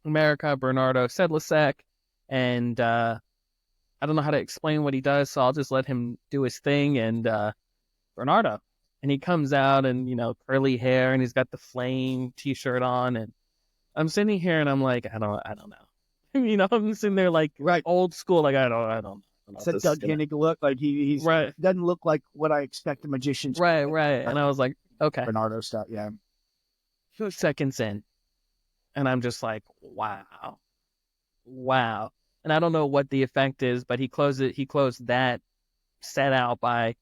A: America, Bernardo Sedlicek." And I don't know how to explain what he does, so I'll just let him do his thing. And Bernardo. And he comes out and, curly hair, and he's got the Flame t-shirt on. And I'm sitting here and I'm like, I don't know. I'm sitting there like old school, like I don't know.
B: It's a Doug Hennig look, like he's doesn't look like what I expect a magician to
A: Right. And I was like, okay.
B: Bernardo stuff, yeah.
A: 2 seconds in, and I'm just like, wow. And I don't know what the effect is, but he closed that set out by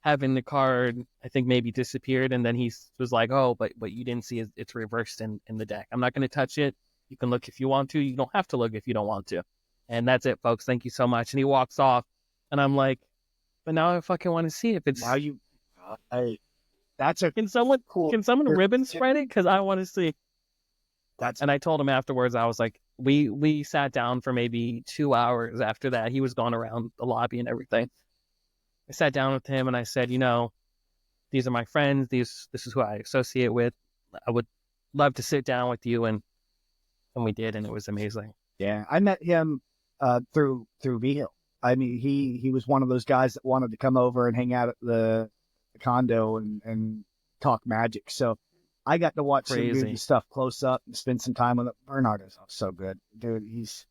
A: having the card, I think, maybe disappeared, and then he was like, "Oh, but you didn't see it's reversed in the deck. I'm not going to touch it. You can look if you want to. You don't have to look if you don't want to." And that's it, folks. Thank you so much. And he walks off, and I'm like, "But now I fucking want to see if it's."
B: Now you, that's a
A: can someone ribbon spread it, because I want to see. And I told him afterwards, I was like, we sat down for maybe 2 hours after that. He was going around the lobby and everything. I sat down with him and I said, these are my friends. This is who I associate with. I would love to sit down with you. And we did, and it was amazing.
B: Yeah. I met him through V-Hill. I mean, he was one of those guys that wanted to come over and hang out at the condo and talk magic. So I got to watch him do the stuff close up and spend some time with it. Bernardo's so good. Dude, he's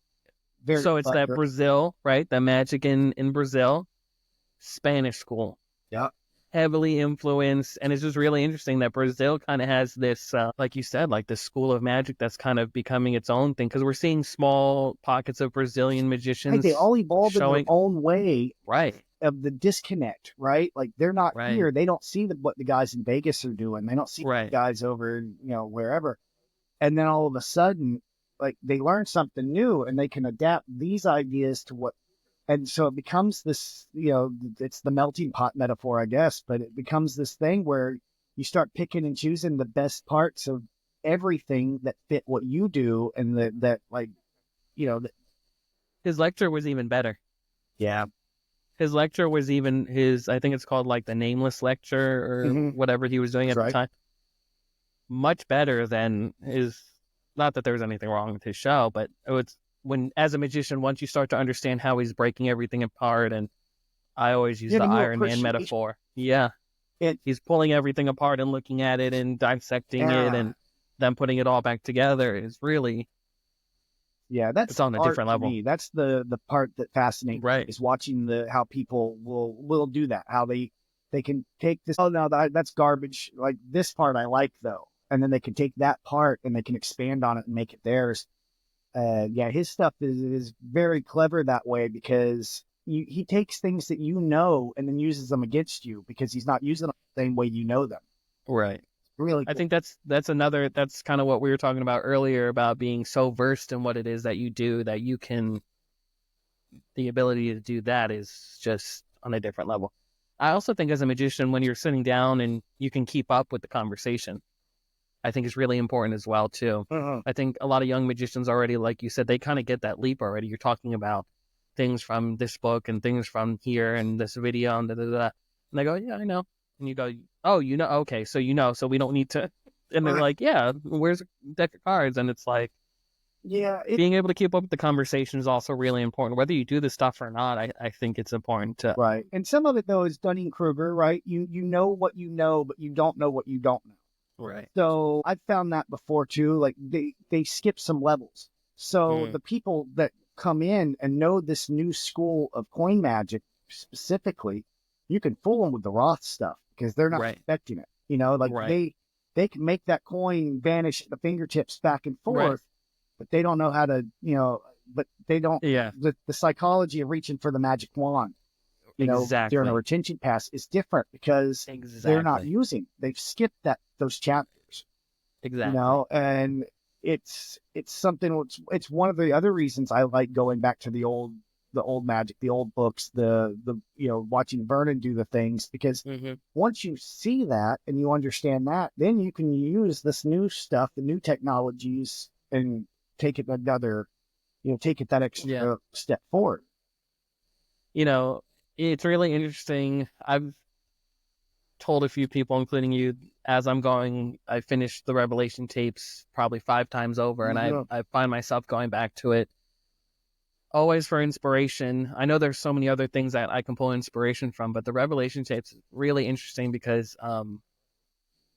B: very
A: So it's that Brazil, right? The magic in Brazil. Spanish school.
B: Yeah.
A: Heavily influenced. And it's just really interesting that Brazil kind of has this, like you said, like this school of magic that's kind of becoming its own thing, because we're seeing small pockets of Brazilian magicians.
B: Like they all evolved in their own way.
A: Right.
B: Of the disconnect, right? Like they're not here. They don't see what the guys in Vegas are doing. They don't see the guys over, wherever. And then all of a sudden, like they learn something new and they can adapt these ideas to what. And so it becomes this, it's the melting pot metaphor, I guess, but it becomes this thing where you start picking and choosing the best parts of everything that fit what you do. And
A: his lecture was even better.
B: Yeah.
A: His lecture was even I think it's called like the Nameless Lecture or whatever he was doing at the time. Much better than not that there was anything wrong with his show, but it was, when as a magician, once you start to understand how he's breaking everything apart, and I always use the Iron Man metaphor. Yeah. He's pulling everything apart and looking at it and dissecting it and then putting it all back together is really...
B: Yeah, it's
A: on a different level.
B: Me. That's the part that fascinates me, is watching how people will do that, how they can take this, oh no, that's garbage. Like this part I like though. And then they can take that part and they can expand on it and make it theirs. His stuff is very clever that way, because he takes things that and then uses them against you because he's not using them the same way them.
A: Right.
B: Really cool.
A: I think that's kind of what we were talking about earlier, about being so versed in what it is that you do, that you can, the ability to do that is just on a different level. I also think as a magician, when you're sitting down and you can keep up with the conversation, I think is really important as well, too. I think a lot of young magicians already, like you said, they kind of get that leap already. You're talking about things from this book and things from here and this video and da-da-da. And they go, yeah, I know. And you go, oh, okay, so so we don't need to. And they're like, yeah, where's a deck of cards? And it's like, being able to keep up with the conversation is also really important. Whether you do this stuff or not, I think it's important to.
B: Right. And some of it, though, is Dunning-Kruger, right? You know what you know, but you don't know what you don't know.
A: Right.
B: So I've found that before too. Like they skip some levels. So the people that come in and know this new school of coin magic specifically, you can fool them with the Roth stuff because they're not
A: Right.
B: expecting it. You know, like
A: Right.
B: they can make that coin vanish at the fingertips back and
A: Right.
B: forth, but they don't know how to, but they don't,
A: Yeah.
B: the psychology of reaching for the magic wand, during a
A: Exactly.
B: retention pass is different because they're not
A: Exactly.
B: they've skipped those chapters,
A: Exactly.
B: and it's something, it's one of the other reasons I like going back to the old magic, the old books, the watching Vernon do the things, because
A: Mm-hmm.
B: once you see that and you understand that, then you can use this new stuff, the new technologies, and take it take it that
A: Yeah.
B: extra step forward.
A: You know, it's really interesting. I've told a few people, including you, as I'm going, I finished the Revelation tapes probably 5 times over, and
B: Yeah.
A: I find myself going back to it always for inspiration. I know there's so many other things that I can pull inspiration from, but the Revelation tapes is really interesting because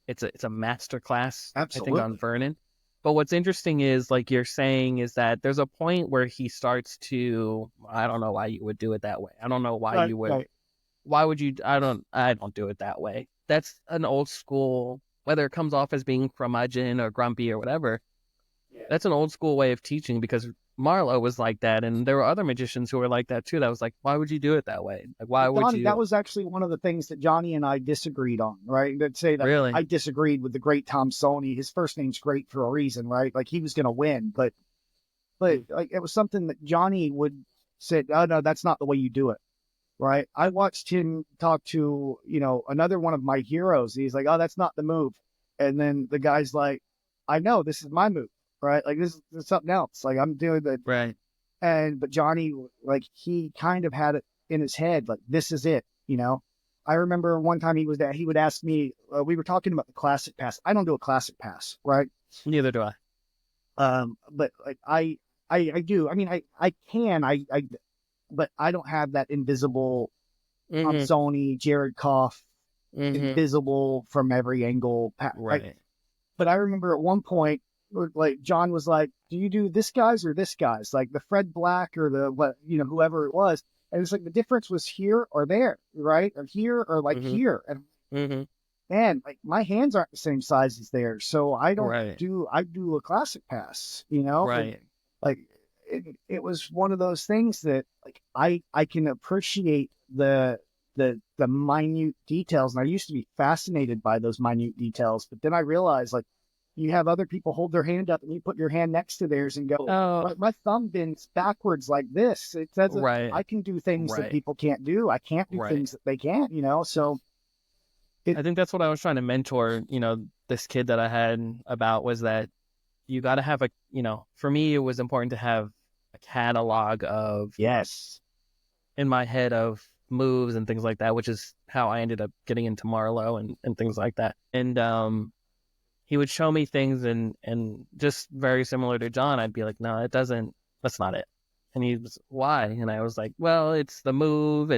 A: it's a master class, I think, on
B: Absolutely.
A: Vernon. But what's interesting is, like you're saying, is that there's a point where he starts to, I don't know why you would do it that way. I don't know why
B: Right,
A: you would,
B: right.
A: why would you, I don't do it that way. That's an old school, whether it comes off as being curmudgeon or grumpy or whatever, that's an old school way of teaching, because Marlowe was like that, and there were other magicians who were like that too. That was like, why would you do it that way? Like, why
B: Well,
A: would
B: Johnny, that
A: you
B: was actually one of the things that Johnny and I disagreed on, right? That say that
A: really?
B: I disagreed with the great Thompsoni. His first name's great for a reason, right? Like he was going to win, but like it was something that Johnny would say, "Oh no, that's not the way you do it." Right? I watched him talk to, another one of my heroes. He's like, "Oh, that's not the move," and then the guy's like, "I know this is my move, right? Like this is something else. Like I'm doing the."
A: Right.
B: But Johnny, like he kind of had it in his head, like this is it. I remember one time he would ask me, we were talking about the classic pass. I don't do a classic pass, right?
A: Neither do I.
B: But like I do. I mean, I can, but I don't have that invisible
A: Mm-hmm.
B: Sony, Jared Koff,
A: Mm-hmm.
B: invisible from every angle. Right?
A: Right.
B: But I remember at one point, like John was like, "Do you do this guy's or this guy's? Like the Fred Black or the whoever it was?" And it's like the difference was here or there, right? Or here or like
A: Mm-hmm.
B: here. And
A: Mm-hmm.
B: man, like my hands aren't the same size as theirs, so
A: Right.
B: I do a classic pass. And
A: Right.
B: like it was one of those things that like I can appreciate the minute details, and I used to be fascinated by those minute details, but then I realized, like, you have other people hold their hand up and you put your hand next to theirs and go,
A: Oh,
B: my thumb bends backwards like this. It says that
A: right.
B: I can do things that
A: Right.
B: people can't do. I can't do
A: Right.
B: things that they can't. So it
A: I think that's what I was trying to mentor, this kid that I had about, was that you got to have for me, it was important to have a catalog of,
B: yes.
A: in my head, of moves and things like that, which is how I ended up getting into Marlowe and things like that. And he would show me things, and just very similar to John, I'd be like, no, that's not it. And he was, why? And I was like, well, it's the move.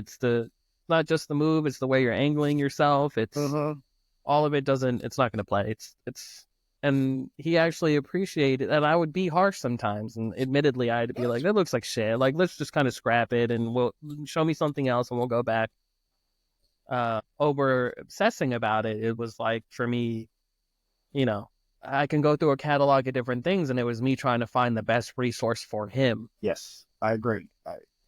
A: Not just the move. It's the way you're angling yourself. It's
B: Uh-huh.
A: all of it it's not going to play. And he actually appreciated, and I would be harsh sometimes. And admittedly, I'd be like, that looks like shit. Like, let's just kind of scrap it and we'll show me something else and we'll go back. Over obsessing about it, it was like, for me, you know, I can go through a catalog of different things, and it was me trying to find the best resource for him.
B: Yes, I agree.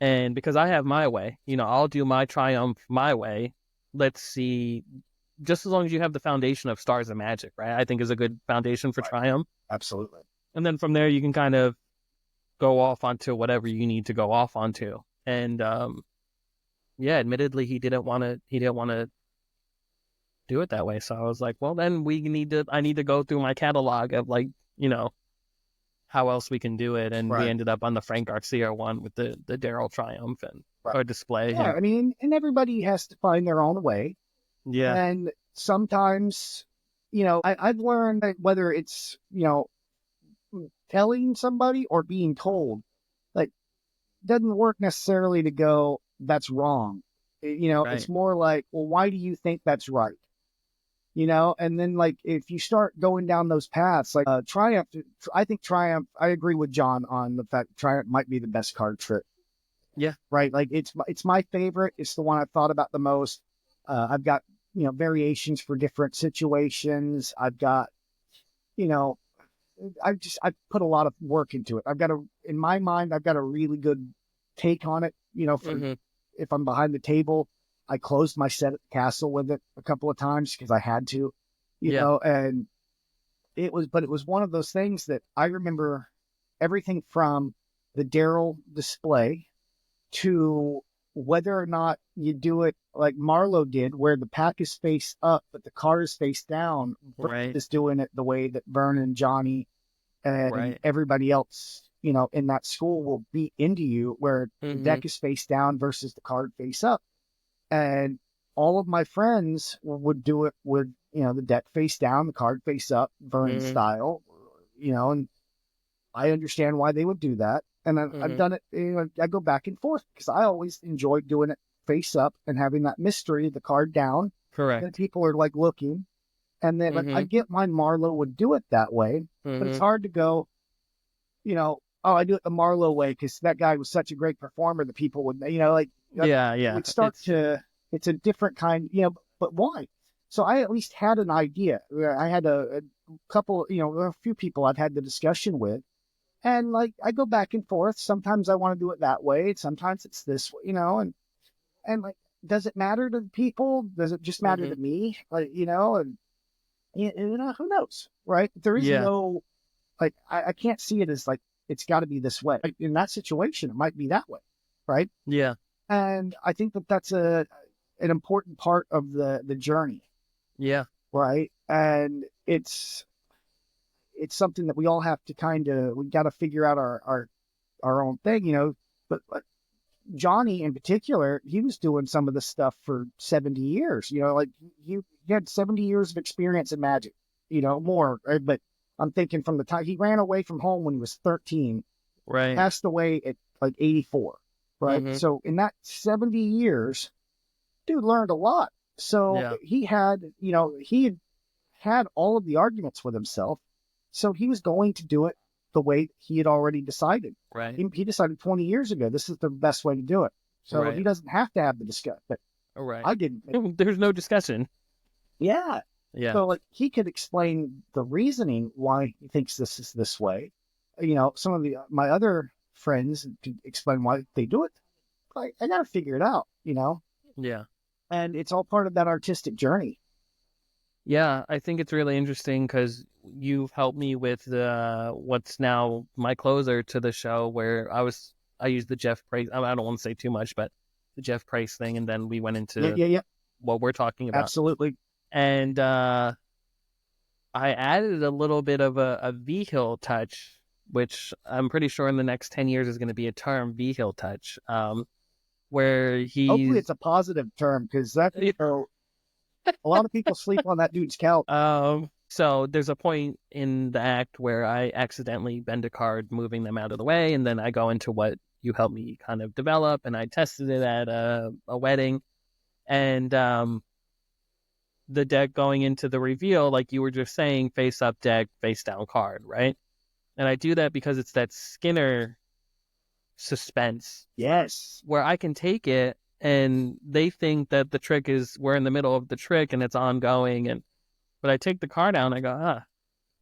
A: And because I have my way, I'll do my triumph my way. Let's see, just as long as you have the foundation of Stars of Magic, right? I think is a good foundation for
B: Right.
A: triumph.
B: Absolutely.
A: And then from there, you can kind of go off onto whatever you need to go off onto. And yeah, admittedly, he didn't want to do it that way. So I was like, well, then I need to go through my catalog of, like, how else we can do it. And we
B: Right.
A: ended up on the Frank Garcia one with the Daryl Triumph and
B: Right.
A: or display.
B: Yeah,
A: And
B: I mean, and everybody has to find their own way.
A: yeah,
B: And sometimes, I've learned that whether it's, telling somebody or being told, like, doesn't work necessarily to go, that's wrong. It's
A: right.
B: more like, well, why do you think that's right? and then like if you start going down those paths, like Triumph, I think Triumph, I agree with John on the fact Triumph might be the best card trick.
A: Yeah.
B: Right. Like it's my favorite. It's the one I've thought about the most. I've got, variations for different situations. I've got, you know, I put a lot of work into it. In my mind, I've got a really good take on it. If I'm behind the table, I closed my set at the castle with it a couple of times because I had to, and it was one of those things that I remember everything from the Daryl display to whether or not you do it like Marlowe did, where the pack is face up, but the card is face down.
A: Right.
B: Is doing it the way that Vernon, Johnny, and everybody else, in that school will beat into you, where the deck is face down versus the card face up. And all of my friends would do it with, the deck face down, the card face up, Vernon style, and I understand why they would do that. And I've done it, I go back and forth because I always enjoyed doing it face up and having that mystery, the card down.
A: Correct.
B: And people are like looking. And then I get why Marlowe would do it that way, but it's hard to go, I do it the Marlowe way because that guy was such a great performer that people would, It starts it's a different kind, but why? So I at least had an idea. I had a couple, a few people I've had the discussion with. And like, I go back and forth. Sometimes I want to do it that way. Sometimes it's this way, and like, does it matter to people? Does it just matter to me? Like, and who knows, right? There is no, like, I can't see it as like, it's got to be this way. Like, in that situation, it might be that way. Right.
A: Yeah.
B: And I think that that's an important part of the journey.
A: Yeah.
B: Right. And it's something that we all have to we got to figure out our own thing, but Johnny in particular, he was doing some of this stuff for 70 years, like he had 70 years of experience in magic, more, right? But I'm thinking from the time he ran away from home when he was 13,
A: right,
B: passed away at like 84, right? So in that 70 years, dude learned a lot. So he had, he had all of the arguments with himself. So he was going to do it the way he had already decided.
A: Right.
B: He decided 20 years ago, this is the best way to do it. So he doesn't have to have the discussion. But I didn't.
A: There's no discussion.
B: Yeah.
A: Yeah.
B: So like he could explain the reasoning why he thinks this is this way. Some of my other friends could explain why they do it. I got to figure it out,
A: Yeah.
B: And it's all part of that artistic journey.
A: Yeah, I think it's really interesting because you've helped me with what's now my closer to the show, where I used the Jeff Price. I don't want to say too much, but the Jeff Price thing, and then we went into what we're talking about.
B: Absolutely.
A: And I added a little bit of a V-Hill touch, which I'm pretty sure in the next 10 years is going to be a term, V-Hill touch, where
B: hopefully it's a positive term, because that a lot of people sleep on that dude's couch.
A: So there's a point in the act where I accidentally bend a card, moving them out of the way, and then I go into what you helped me kind of develop, and I tested it at a wedding, and the deck going into the reveal, like you were just saying, face up deck, face down card, right? And I do that because it's that Skinner suspense.
B: Yes.
A: Where I can take it, and they think that the trick is we're in the middle of the trick and it's ongoing, but I take the card out and I go,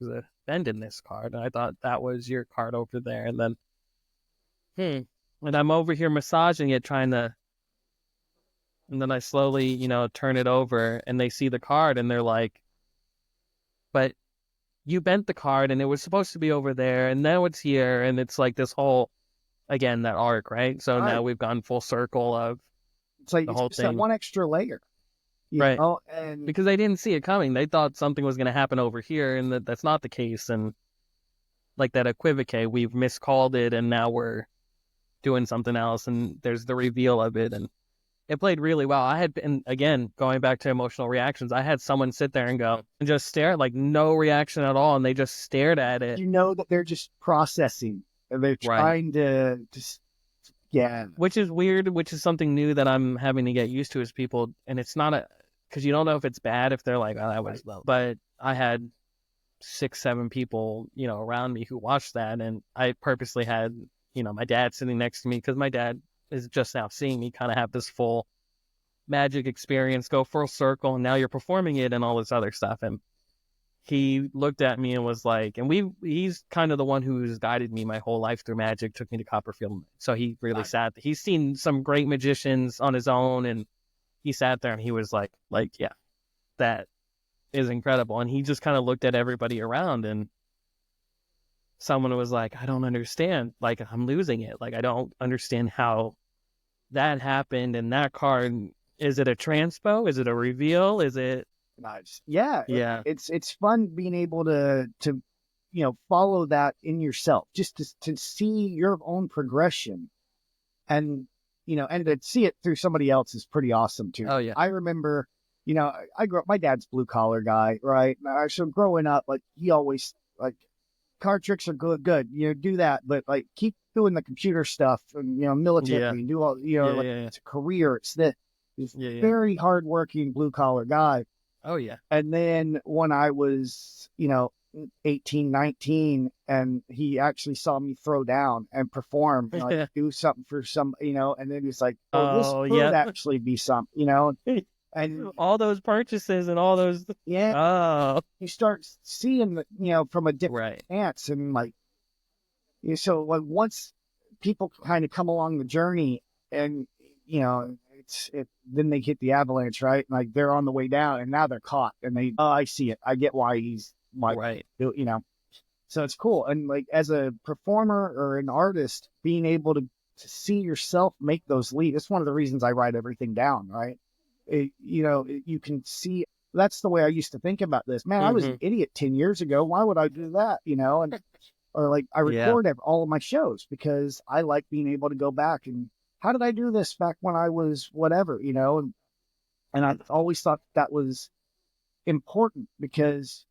A: there's a bend in this card, and I thought that was your card over there, and then and I'm over here massaging it, and then I slowly, turn it over, and they see the card and they're like, but you bent the card and it was supposed to be over there, and now it's here, and it's like this whole, again, that arc, right? So now we've gone full circle of
B: it's like
A: the whole thing.
B: That one extra layer,
A: right?
B: And
A: because they didn't see it coming, they thought something was going to happen over here, and that's not the case. And like that equivoque, we've miscalled it, and now we're doing something else, and there's the reveal of it, and it played really well. I had been, again, going back to emotional reactions, I had someone sit there and go and just stare, like no reaction at all, and they just stared at it.
B: That they're just processing, and they're trying to just. Yeah.
A: Which is weird, which is something new that I'm having to get used to, is people, and it's not because you don't know if it's bad if they're like, oh, that was low. But I had 6-7 people, around me who watched that, and I purposely had, my dad sitting next to me because my dad is just now seeing me kind of have this full magic experience, go full circle, and now you're performing it and all this other stuff. And he looked at me and was like, and he's kind of the one who's guided me my whole life through magic, took me to Copperfield. So he really he's seen some great magicians on his own, and he sat there and he was like, yeah, that is incredible. And he just kind of looked at everybody around, and someone was like, I don't understand. Like, I'm losing it. Like, I don't understand how that happened. And that card, is it a transpo? Is it a reveal? Is it?
B: Nice. Yeah.
A: Yeah.
B: It's fun being able to follow that in yourself, just to see your own progression, and and to see it through somebody else is pretty awesome too.
A: Oh yeah.
B: I remember, I grew up, my dad's blue collar guy, right? So growing up, like, he always, like, card tricks are good, do that, but like, keep doing the computer stuff and, military, and do all, it's a career. It's very hardworking blue collar guy.
A: Oh yeah.
B: And then when I was, 18, 19, and he actually saw me throw down and perform, like, do something for some, and then he's like, this could actually be something, and
A: all those purchases and all those.
B: Yeah.
A: Oh.
B: You start seeing, from a different stance, and like, so like, once people kind of come along the journey, and, then they hit the avalanche, right? Like, they're on the way down, and now they're caught, and I see it. I get why he's like, so it's cool. And like, as a performer or an artist, being able to see yourself make those leaps, it's one of the reasons I write everything down, right? You can see, that's the way I used to think about this. Man, I was an idiot 10 years ago. Why would I do that? And, or like, I record all of my shows because I like being able to go back and, how did I do this back when I was whatever, and I've always thought that was important because,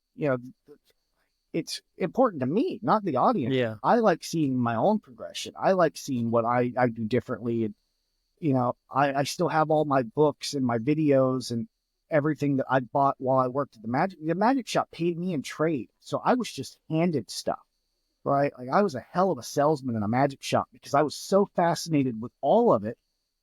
B: it's important to me, not the audience.
A: Yeah.
B: I like seeing my own progression. I like seeing what I do differently. And, I still have all my books and my videos and everything that I bought while I worked at the magic shop paid me in trade. So I was just handed stuff. Right? Like, I was a hell of a salesman in a magic shop because I was so fascinated with all of it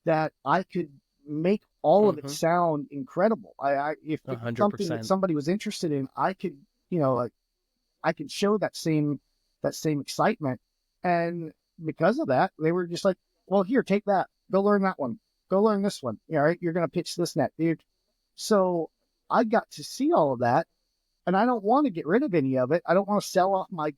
B: that I could make all of it sound incredible. If it was something that somebody was interested in, I could, I could show that same excitement. And because of that, they were just like, well, here, take that. Go learn that one. Go learn this one. All right. You're going to pitch this net, dude. So I got to see all of that. And I don't want to get rid of any of it. I don't want to sell off my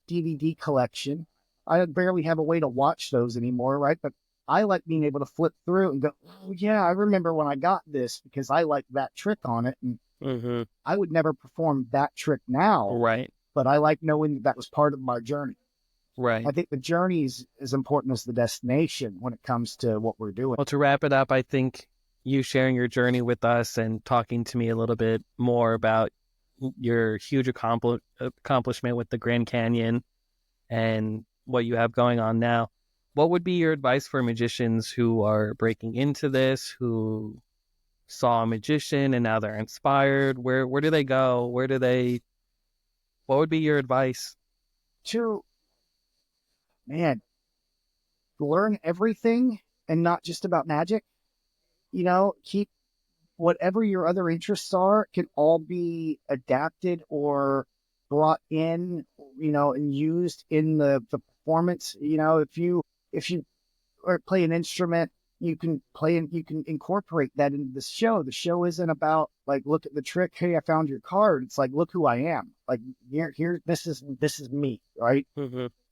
B: DVD collection. I barely have a way to watch those anymore, right? But I like being able to flip through and go, oh, yeah, I remember when I got this because I like that trick on it. And I would never perform that trick now.
A: Right.
B: But I like knowing that was part of my journey.
A: Right.
B: I think the journey is as important as the destination when it comes to what we're doing.
A: Well, to wrap it up, I think you sharing your journey with us and talking to me a little bit more about your huge accomplishment with the Grand Canyon and what you have going on now. What would be your advice for magicians who are breaking into this, who saw a magician and now they're inspired? Where do they go? What would be your advice?
B: Learn everything and not just about magic. Keep whatever your other interests are can all be adapted or brought in, and used in the performance. If you play an instrument, you can incorporate that into the show. The show isn't about like, look at the trick. Hey, I found your card. It's like, look who I am. Like, here, this is me. Right.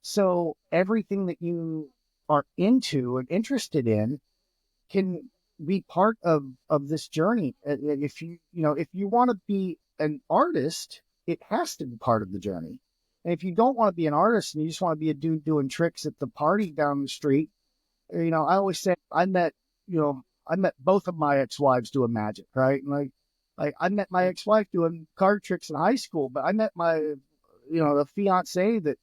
B: So everything that you are into and interested in can be part of this journey. If you want to be an artist, it has to be part of the journey. And if you don't want to be an artist and you just want to be a dude doing tricks at the party down the street, I always say I met both of my ex-wives doing magic, right? And like I met my ex-wife doing card tricks in high school, but I met my, the fiance that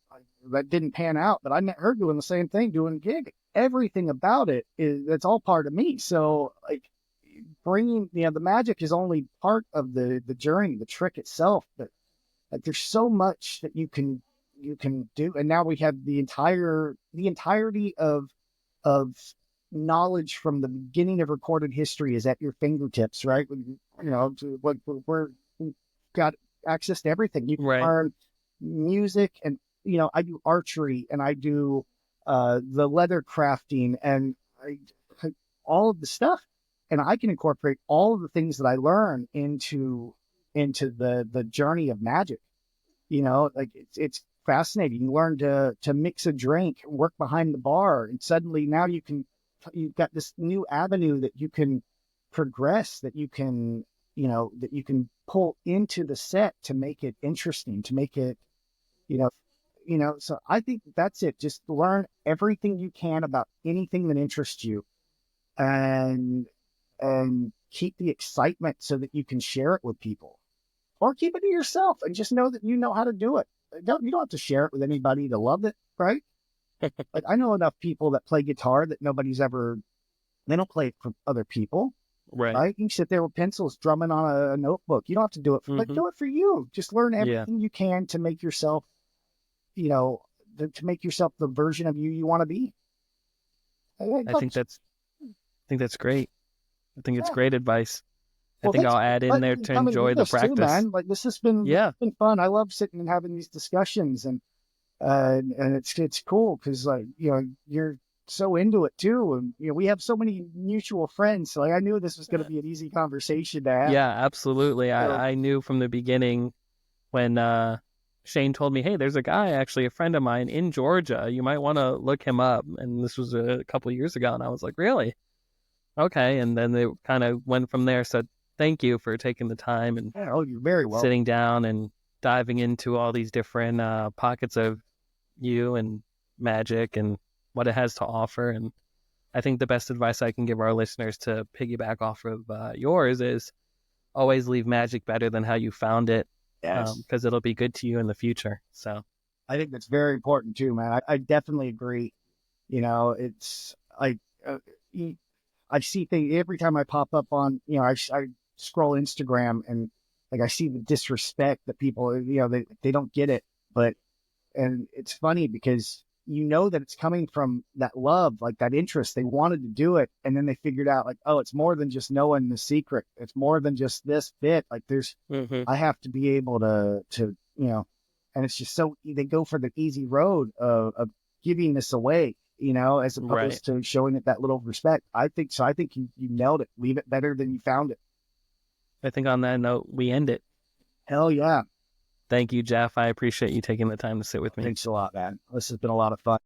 B: didn't pan out, but I met her doing the same thing, doing gig. Everything about it that's all part of me. So like, bringing, the magic is only part of the journey, the trick itself, but like there's so much that you can do. And now we have the entirety of knowledge from the beginning of recorded history is at your fingertips, right? We've got access to everything. You can
A: Right.
B: learn music, and I do archery, and I do the leather crafting, and all of the stuff, and I can incorporate all of the things that I learn into the journey of magic. Like it's fascinating. You learn to mix a drink, work behind the bar, and suddenly now you've got this new avenue that you can progress, that you can pull into the set to make it interesting, to make it, you know, so I think that's it. Just learn everything you can about anything that interests you, and keep the excitement so that you can share it with people, or keep it to yourself and just know that you know how to do it. You don't have to share it with anybody to love it, right? Like I know enough people that play guitar that they don't play it for other people,
A: Right.
B: right? You can sit there with pencils drumming on a notebook. You don't have to do it do it for you. Just learn
A: Yeah.
B: everything you can to make yourself, the version of you want to be.
A: I think that's great. I think it's
B: Yeah.
A: great advice. I
B: Well,
A: think
B: thanks
A: I'll
B: for
A: add in
B: letting
A: there
B: me
A: to
B: come and do
A: enjoy the
B: this too,
A: practice.
B: man. Like this
A: Yeah.
B: has been fun. I love sitting and having these discussions, and it's cool because you're so into it too, and we have so many mutual friends. So like, I knew this was going to be an easy conversation to have.
A: Yeah, absolutely.
B: So
A: I knew from the beginning when Shane told me, hey, there's a guy, actually a friend of mine in Georgia. You might want to look him up. And this was a couple of years ago. And I was like, really? Okay. And then they kind of went from there. So thank you for taking the time and
B: yeah, oh, you're very welcome.
A: sitting down and diving into all these different pockets of you and magic and what it has to offer. And I think the best advice I can give our listeners to piggyback off of yours is always leave magic better than how you found it,
B: Yes,
A: because it'll be good to you in the future. So,
B: I think that's very important too, man. I definitely agree. It's like I see things every time I pop up on, I scroll Instagram, and like I see the disrespect that people, they don't get it. But, and it's funny because that it's coming from that love, like that interest. They wanted to do it. And then they figured out like, oh, it's more than just knowing the secret. It's more than just this bit. Like I have to be able and it's just they go for the easy road of giving this away, as
A: right.
B: opposed to showing it that little respect. I think so. I think you nailed it. Leave it better than you found it.
A: I think on that note, we end it.
B: Hell yeah.
A: Thank you, Jeff. I appreciate you taking the time to sit with me.
B: Thanks a lot, man. This has been a lot of fun.